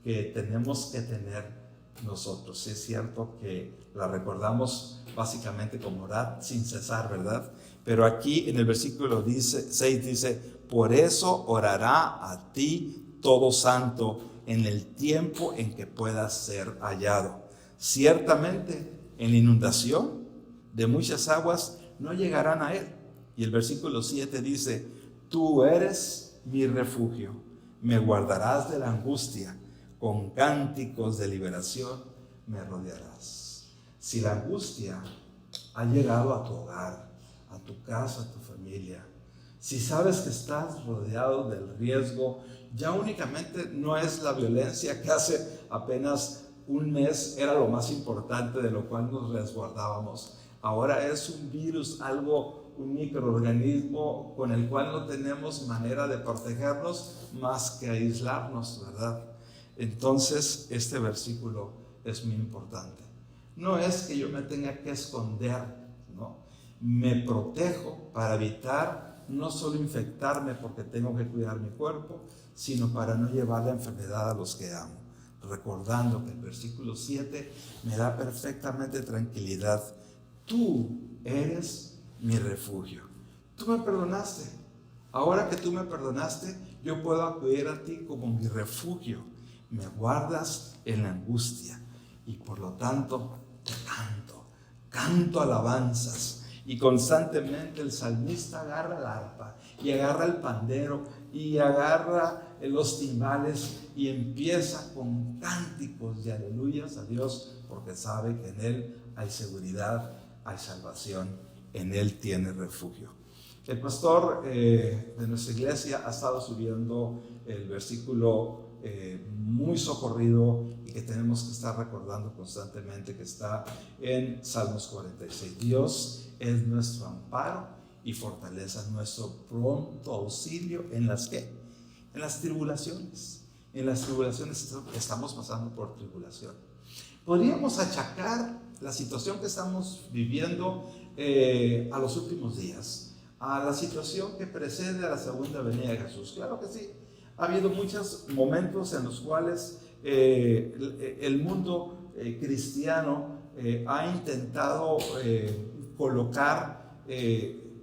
que tenemos que tener nosotros. Sí, es cierto que la recordamos básicamente como orar sin cesar, ¿verdad? Pero aquí en el versículo 6 dice: por eso orará a ti todo santo en el tiempo en que puedas ser hallado. Ciertamente en la inundación de muchas aguas no llegarán a él. Y el versículo 7 dice: tú eres mi refugio, Me guardarás de la angustia, con cánticos de liberación me rodearás. Si la angustia ha llegado a tu hogar, a tu casa, a tu familia, si sabes que estás rodeado del riesgo, ya únicamente no es la violencia que hace apenas un mes era lo más importante de lo cual nos resguardábamos. Ahora es un virus, un microorganismo con el cual no tenemos manera de protegernos más que aislarnos, ¿verdad? Entonces, este versículo es muy importante. No es que yo me tenga que esconder, ¿no? Me protejo para evitar no solo infectarme porque tengo que cuidar mi cuerpo, sino para no llevar la enfermedad a los que amo. Recordando que el versículo 7 me da perfectamente tranquilidad. Tú eres mi refugio. Tú me perdonaste. Ahora que tú me perdonaste, yo puedo acudir a ti como mi refugio. Me guardas en la angustia. Y por lo tanto, te canto alabanzas. Y constantemente el salmista agarra el arpa y agarra el pandero y agarra los timbales y empieza con cánticos de aleluyas a Dios, porque sabe que en Él hay seguridad, hay salvación, en Él tiene refugio. El pastor de nuestra iglesia ha estado subiendo el versículo muy socorrido y que tenemos que estar recordando constantemente, que está en Salmos 46. Dios es nuestro amparo y fortaleza, nuestro pronto auxilio en las ¿qué? En las tribulaciones. En las tribulaciones estamos pasando por tribulación. Podríamos achacar la situación que estamos viviendo a los últimos días, a la situación que precede a la segunda venida de Jesús. Claro que sí. Ha habido muchos momentos en los cuales el mundo cristiano ha intentado colocar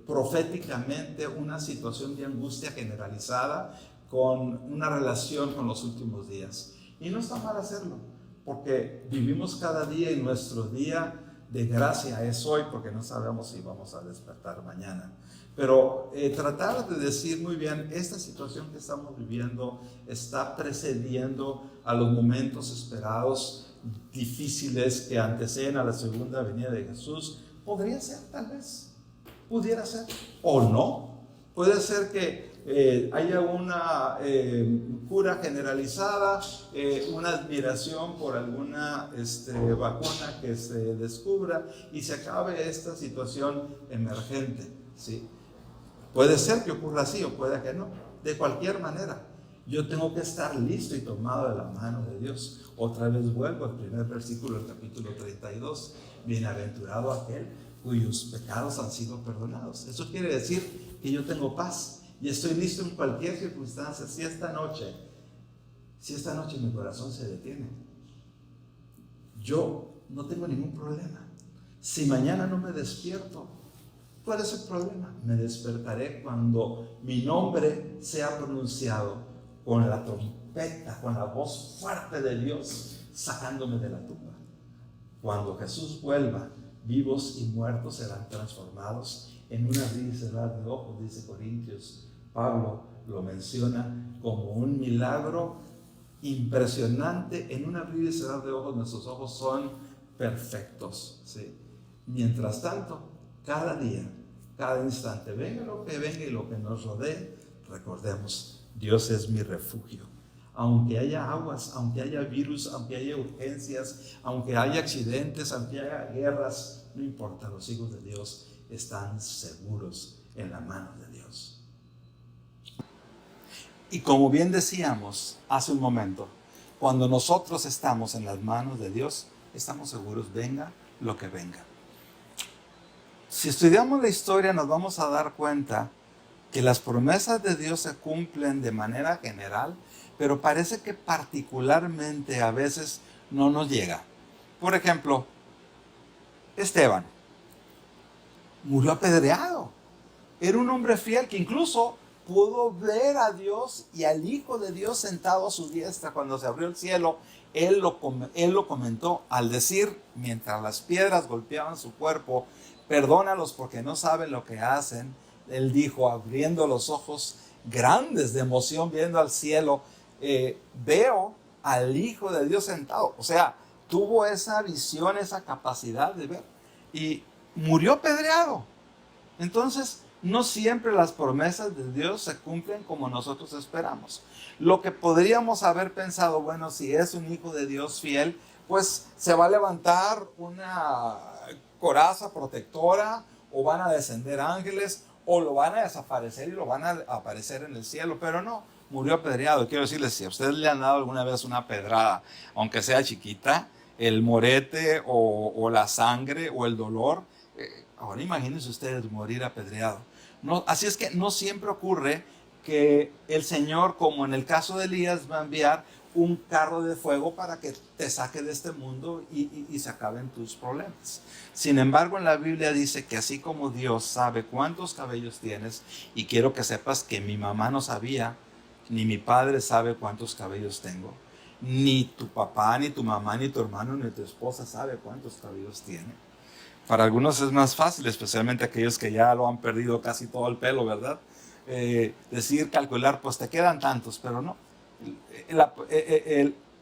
proféticamente una situación de angustia generalizada con una relación con los últimos días. Y no está mal hacerlo, porque vivimos cada día y nuestro día de gracia es hoy, porque no sabemos si vamos a despertar mañana. Pero tratar de decir muy bien, esta situación que estamos viviendo está precediendo a los momentos esperados, difíciles, que anteceden a la segunda venida de Jesús. Podría ser, tal vez, pudiera ser, o no. Puede ser que haya una cura generalizada, una admiración por alguna vacuna que se descubra y se acabe esta situación emergente, ¿sí? Puede ser que ocurra así o puede que no. De cualquier manera, yo tengo que estar listo y tomado de la mano de Dios. Otra vez vuelvo al primer versículo del capítulo 32. Bienaventurado aquel cuyos pecados han sido perdonados. Eso quiere decir que yo tengo paz y estoy listo en cualquier circunstancia. Si esta noche mi corazón se detiene, yo no tengo ningún problema. Si mañana no me despierto, ¿cuál es el problema? Me despertaré cuando mi nombre sea pronunciado con la trompeta, con la voz fuerte de Dios, sacándome de la tumba. Cuando Jesús vuelva, vivos y muertos serán transformados en una abrir y cerrar de ojos, dice Corintios. Pablo lo menciona como un milagro impresionante. En un abrir y cerrar de ojos, nuestros ojos son perfectos, ¿sí? Mientras tanto, cada día, cada instante, venga lo que venga y lo que nos rodee, recordemos, Dios es mi refugio. Aunque haya aguas, aunque haya virus, aunque haya urgencias, aunque haya accidentes, aunque haya guerras, no importa, los hijos de Dios están seguros en la mano de Dios. Y como bien decíamos hace un momento, cuando nosotros estamos en las manos de Dios, estamos seguros, venga lo que venga. Si estudiamos la historia, nos vamos a dar cuenta que las promesas de Dios se cumplen de manera general, pero parece que particularmente a veces no nos llega. Por ejemplo, Esteban murió apedreado. Era un hombre fiel que incluso pudo ver a Dios y al Hijo de Dios sentado a su diestra cuando se abrió el cielo. Él lo comentó al decir, mientras las piedras golpeaban su cuerpo, perdónalos porque no saben lo que hacen. Él dijo, abriendo los ojos, grandes de emoción viendo al cielo, veo al Hijo de Dios sentado. O sea, tuvo esa visión, esa capacidad de ver. Y murió apedreado. Entonces, no siempre las promesas de Dios se cumplen como nosotros esperamos. Lo que podríamos haber pensado, bueno, si es un hijo de Dios fiel, pues se va a levantar una coraza protectora, o van a descender ángeles, o lo van a desaparecer y lo van a aparecer en el cielo. Pero no, murió apedreado. Quiero decirles, si a ustedes le han dado alguna vez una pedrada, aunque sea chiquita, el morete o la sangre o el dolor, ahora imagínense ustedes morir apedreado. No, así es que no siempre ocurre que el Señor, como en el caso de Elías, va a enviar un carro de fuego para que te saque de este mundo y se acaben tus problemas. Sin embargo, en la Biblia dice que así como Dios sabe cuántos cabellos tienes, y quiero que sepas que mi mamá no sabía, ni mi padre sabe cuántos cabellos tengo, ni tu papá, ni tu mamá, ni tu hermano, ni tu esposa sabe cuántos cabellos tiene. Para algunos es más fácil, especialmente aquellos que ya lo han perdido casi todo el pelo, ¿verdad? Decir, calcular, pues te quedan tantos, pero no.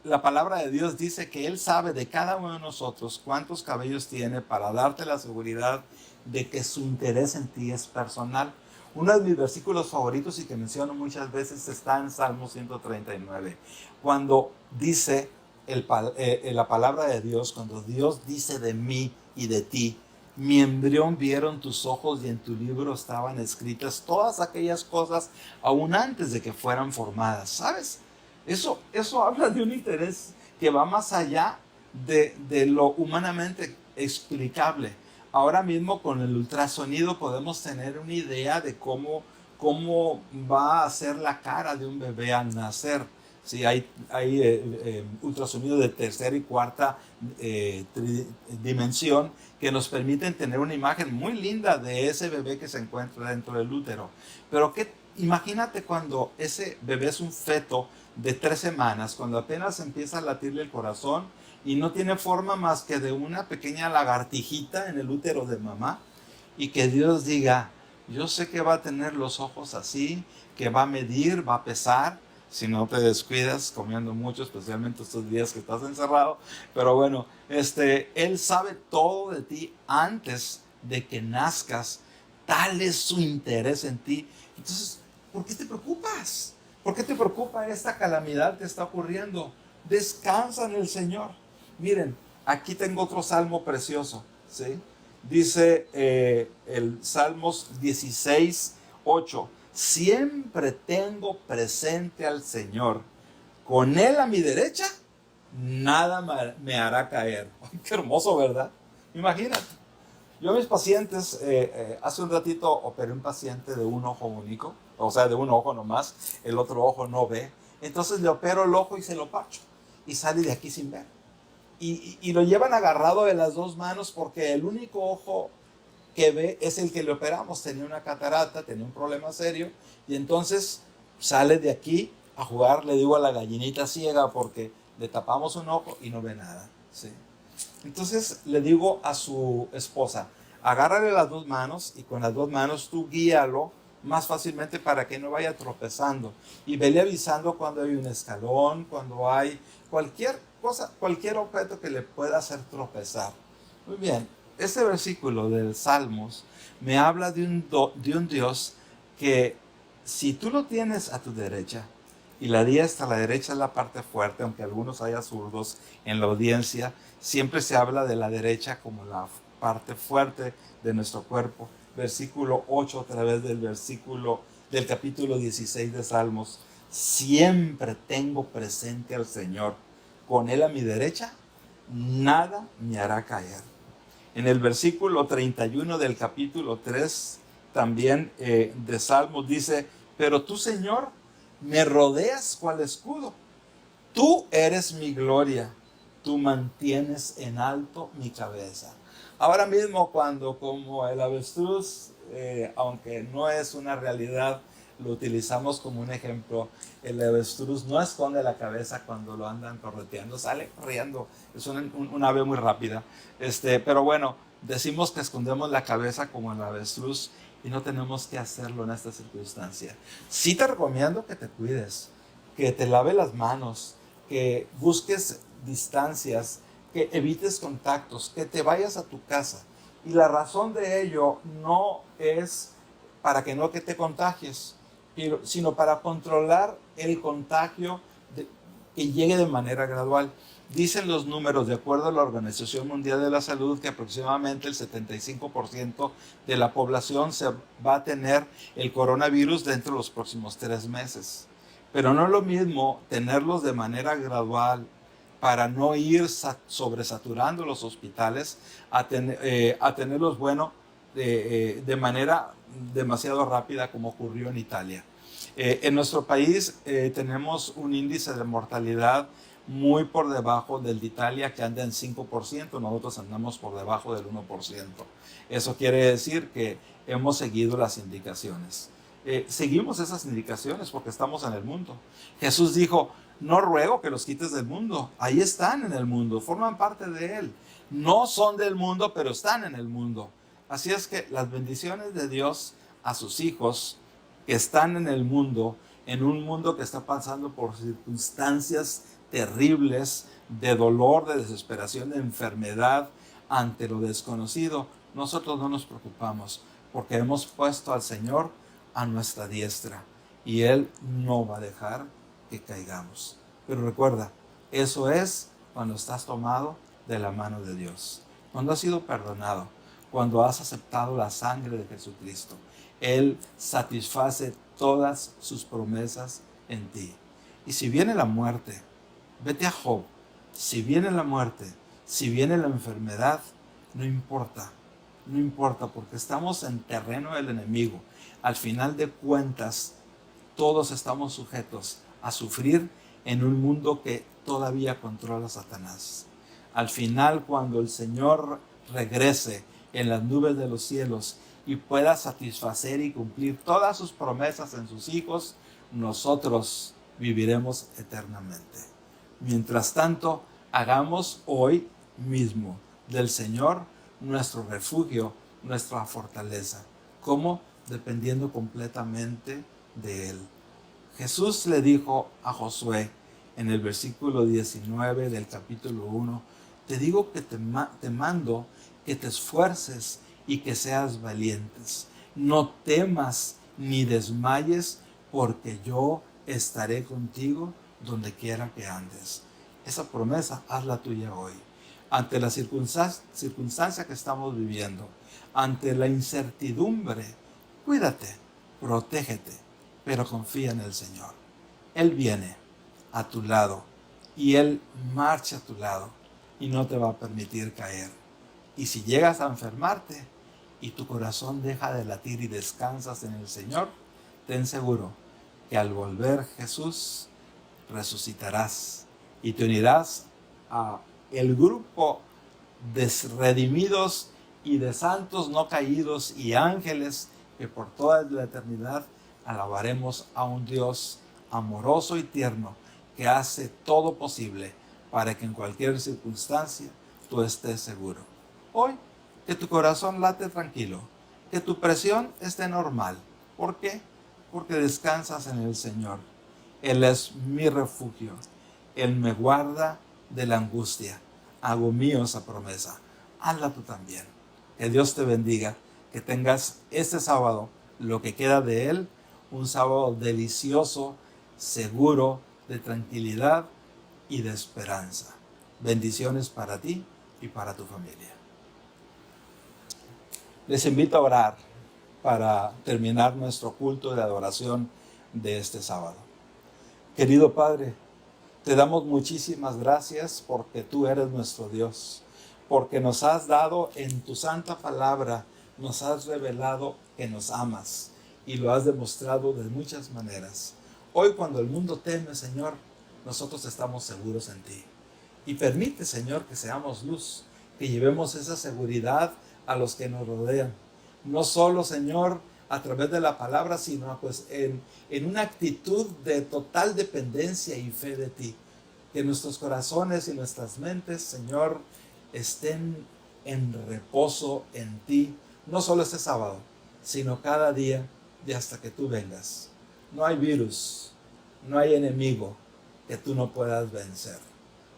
La palabra de Dios dice que Él sabe de cada uno de nosotros cuántos cabellos tiene para darte la seguridad de que su interés en ti es personal. Uno de mis versículos favoritos y que menciono muchas veces está en Salmo 139, cuando dice la palabra de Dios, cuando Dios dice de mí y de ti: mi embrión vieron tus ojos y en tu libro estaban escritas todas aquellas cosas aún antes de que fueran formadas. ¿Sabes? Eso habla de un interés que va más allá de lo humanamente explicable. Ahora mismo con el ultrasonido podemos tener una idea de cómo va a ser la cara de un bebé al nacer. Sí, hay ultrasonido de tercera y cuarta dimensión que nos permiten tener una imagen muy linda de ese bebé que se encuentra dentro del útero. Pero imagínate cuando ese bebé es un feto de 3 semanas, cuando apenas empieza a latirle el corazón y no tiene forma más que de una pequeña lagartijita en el útero de mamá, y que Dios diga: yo sé que va a tener los ojos así, que va a medir, va a pesar, si no te descuidas comiendo mucho, especialmente estos días que estás encerrado. Pero bueno, Él sabe todo de ti antes de que nazcas. Tal es su interés en ti. Entonces, ¿por qué te preocupas? ¿Por qué te preocupa esta calamidad que está ocurriendo? Descansa en el Señor. Miren, aquí tengo otro salmo precioso, ¿sí? Dice el Salmos 16:8: siempre tengo presente al Señor, con Él a mi derecha, nada me hará caer. Qué hermoso, ¿verdad? Imagínate. Yo a mis pacientes, hace un ratito operé un paciente de un ojo único, o sea, de un ojo nomás, el otro ojo no ve. Entonces le opero el ojo y se lo parcho, y sale de aquí sin ver. Y lo llevan agarrado de las 2 manos porque el único ojo que ve es el que le operamos. Tenía una catarata, tenía un problema serio, y entonces sale de aquí a jugar, le digo, a la gallinita ciega, porque le tapamos un ojo y no ve nada, ¿sí? Entonces le digo a su esposa: agárrale las 2 manos y con las 2 manos tú guíalo más fácilmente para que no vaya tropezando, y vele avisando cuando hay un escalón, cuando hay cualquier cosa, cualquier objeto que le pueda hacer tropezar. Muy bien, este versículo del Salmos me habla de un Dios que, si tú lo tienes a tu derecha, y la diestra, la derecha es la parte fuerte, aunque algunos haya zurdos en la audiencia, siempre se habla de la derecha como la parte fuerte de nuestro cuerpo. Versículo 8 a través del capítulo 16 de Salmos: siempre tengo presente al Señor, con Él a mi derecha, nada me hará caer. En el versículo 31 del capítulo 3 también de Salmos dice: pero tú, Señor, me rodeas cual escudo. Tú eres mi gloria. Tú mantienes en alto mi cabeza. Ahora mismo, cuando como el avestruz, aunque no es una realidad, lo utilizamos como un ejemplo, el avestruz no esconde la cabeza cuando lo andan correteando, sale corriendo. Es un ave muy rápida. Pero bueno, decimos que escondemos la cabeza como el avestruz. y no tenemos que hacerlo en esta circunstancia. Sí te recomiendo que te cuides, que te laves las manos, que busques distancias, que evites contactos, que te vayas a tu casa. Y la razón de ello no es para que no que te contagies, sino para controlar el contagio que llegue de manera gradual. Dicen los números, de acuerdo a la Organización Mundial de la Salud, que aproximadamente el 75% de la población se va a tener el coronavirus dentro de los próximos 3 meses. Pero no es lo mismo tenerlos de manera gradual para no ir sobresaturando los hospitales a tenerlos, de manera demasiado rápida como ocurrió en Italia. En nuestro país tenemos un índice de mortalidad muy por debajo del de Italia, que anda en 5%, nosotros andamos por debajo del 1%. Eso quiere decir que hemos seguido las indicaciones. Seguimos esas indicaciones porque estamos en el mundo. Jesús dijo, no ruego que los quites del mundo, ahí están en el mundo, forman parte de él. No son del mundo, pero están en el mundo. Así es que las bendiciones de Dios a sus hijos que están en el mundo, en un mundo que está pasando por circunstancias terribles de dolor, de desesperación, de enfermedad ante lo desconocido, nosotros no nos preocupamos porque hemos puesto al Señor a nuestra diestra y Él no va a dejar que caigamos. Pero recuerda, eso es cuando estás tomado de la mano de Dios, cuando has sido perdonado, cuando has aceptado la sangre de Jesucristo. Él satisface todas sus promesas en ti. Y si viene la muerte, vete a Job. Si viene la muerte, si viene la enfermedad, no importa, porque estamos en terreno del enemigo. Al final de cuentas, todos estamos sujetos a sufrir en un mundo que todavía controla a Satanás. Al final, cuando el Señor regrese en las nubes de los cielos y pueda satisfacer y cumplir todas sus promesas en sus hijos, nosotros viviremos eternamente. Mientras tanto, hagamos hoy mismo del Señor nuestro refugio, nuestra fortaleza. ¿Cómo? Dependiendo completamente de Él. Jesús le dijo a Josué en el versículo 19 del capítulo 1, te digo que te mando que te esfuerces y que seas valientes. No temas ni desmayes, porque yo estaré contigo donde quiera que andes. Esa promesa hazla tuya hoy. Ante la circunstancia que estamos viviendo, ante la incertidumbre, cuídate, protégete, pero confía en el Señor. Él viene a tu lado y Él marcha a tu lado y no te va a permitir caer. Y si llegas a enfermarte y tu corazón deja de latir y descansas en el Señor, ten seguro que al volver Jesús resucitarás y te unirás a el grupo de redimidos y de santos no caídos y ángeles que por toda la eternidad alabaremos a un Dios amoroso y tierno que hace todo posible para que en cualquier circunstancia tú estés seguro. Hoy, que tu corazón late tranquilo, que tu presión esté normal. ¿Por qué? Porque descansas en el Señor. Él es mi refugio. Él me guarda de la angustia. Hago mío esa promesa. Hazla tú también. Que Dios te bendiga. Que tengas este sábado, lo que queda de él, un sábado delicioso, seguro, de tranquilidad y de esperanza. Bendiciones para ti y para tu familia. Les invito a orar para terminar nuestro culto de adoración de este sábado. Querido Padre, te damos muchísimas gracias porque tú eres nuestro Dios, porque nos has dado en tu santa palabra, nos has revelado que nos amas y lo has demostrado de muchas maneras. Hoy cuando el mundo teme, Señor, nosotros estamos seguros en ti. Y permite, Señor, que seamos luz, que llevemos esa seguridad a los que nos rodean. No solo, Señor, a través de la palabra, sino pues en una actitud de total dependencia y fe de ti. Que nuestros corazones y nuestras mentes, Señor, estén en reposo en ti, no solo este sábado, sino cada día y hasta que tú vengas. No hay virus, no hay enemigo que tú no puedas vencer.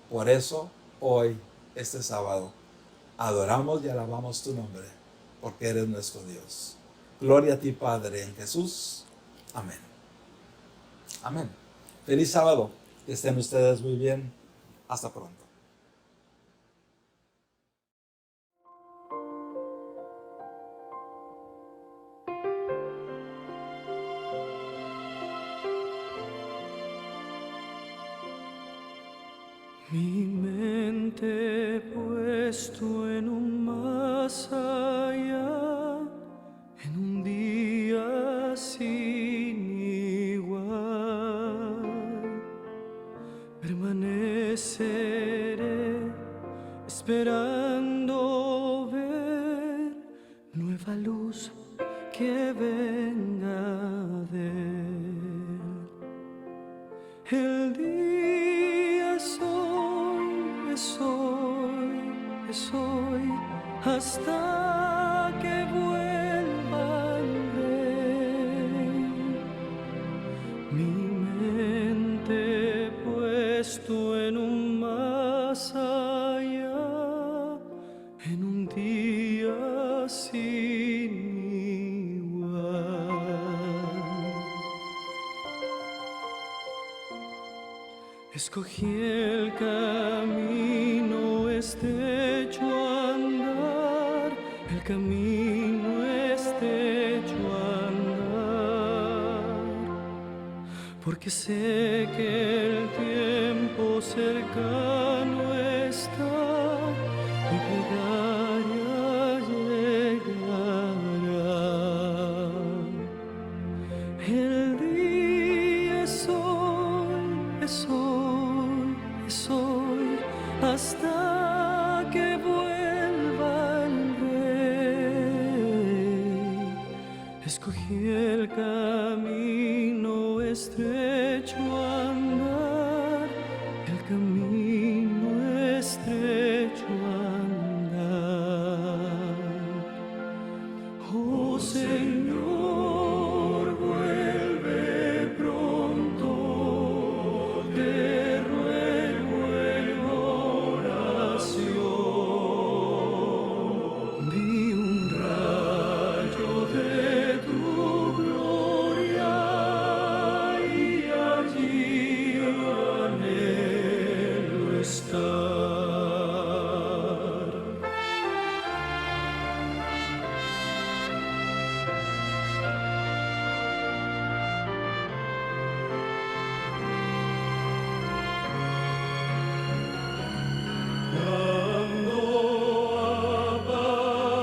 Por eso hoy, este sábado, adoramos y alabamos tu nombre, porque eres nuestro Dios. Gloria a ti, Padre, en Jesús. Amén. Amén. Feliz sábado. Que estén ustedes muy bien. Hasta pronto. Mi mente puesto en un más allá, en un día sin igual, permaneceré esperando ver nueva luz que venga de él. El día es hoy, hasta que vuelva el rey. Mi mente puesto en un más allá, en un día sin igual. Escogí el camino estrecho a andar, el camino estrecho a andar, porque sé que el tiempo cercano está y llegará. El día es hoy, hasta que vuelva el rey. Escogí el camino estrecho a andar, el camino estrecho a andar. Oh Señor, vuelve pronto, te ruego en oración. Vi un rayo de tu gloria y allí anhelo estar.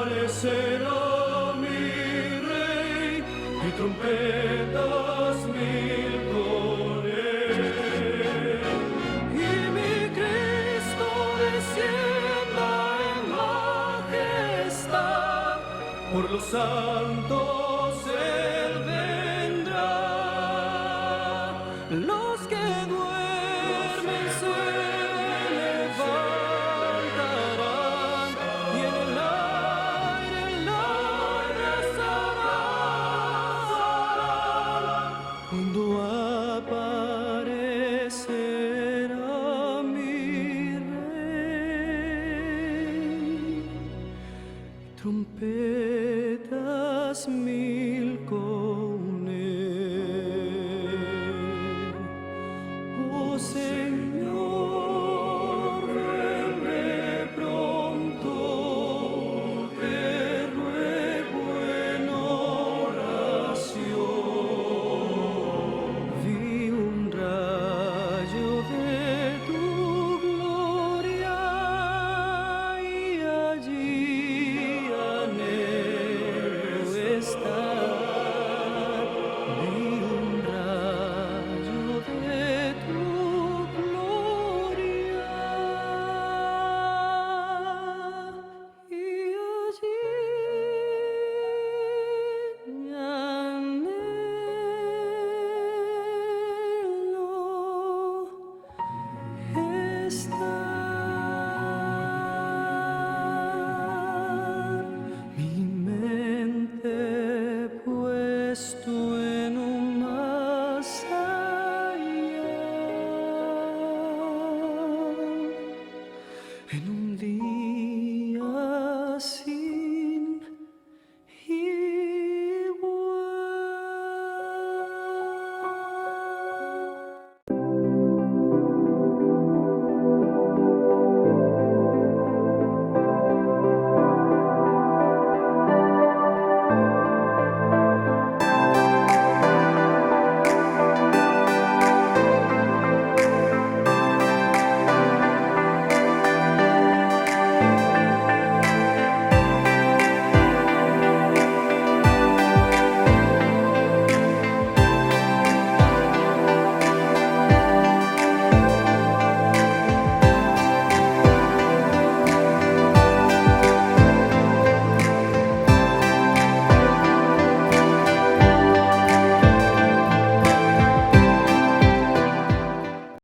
Aparecerá mi rey y trompetas mil con él, y mi Cristo descienda en majestad, por los santos él vendrá. Los que duermen se levantarán y en el aire estarán, cuando aparecerá mi rey. Trompetas mil con él. Oh Señor, vuelve pronto, te ruego en oración. Vi un rayo de tu gloria y allí anhelo estar. bendiga.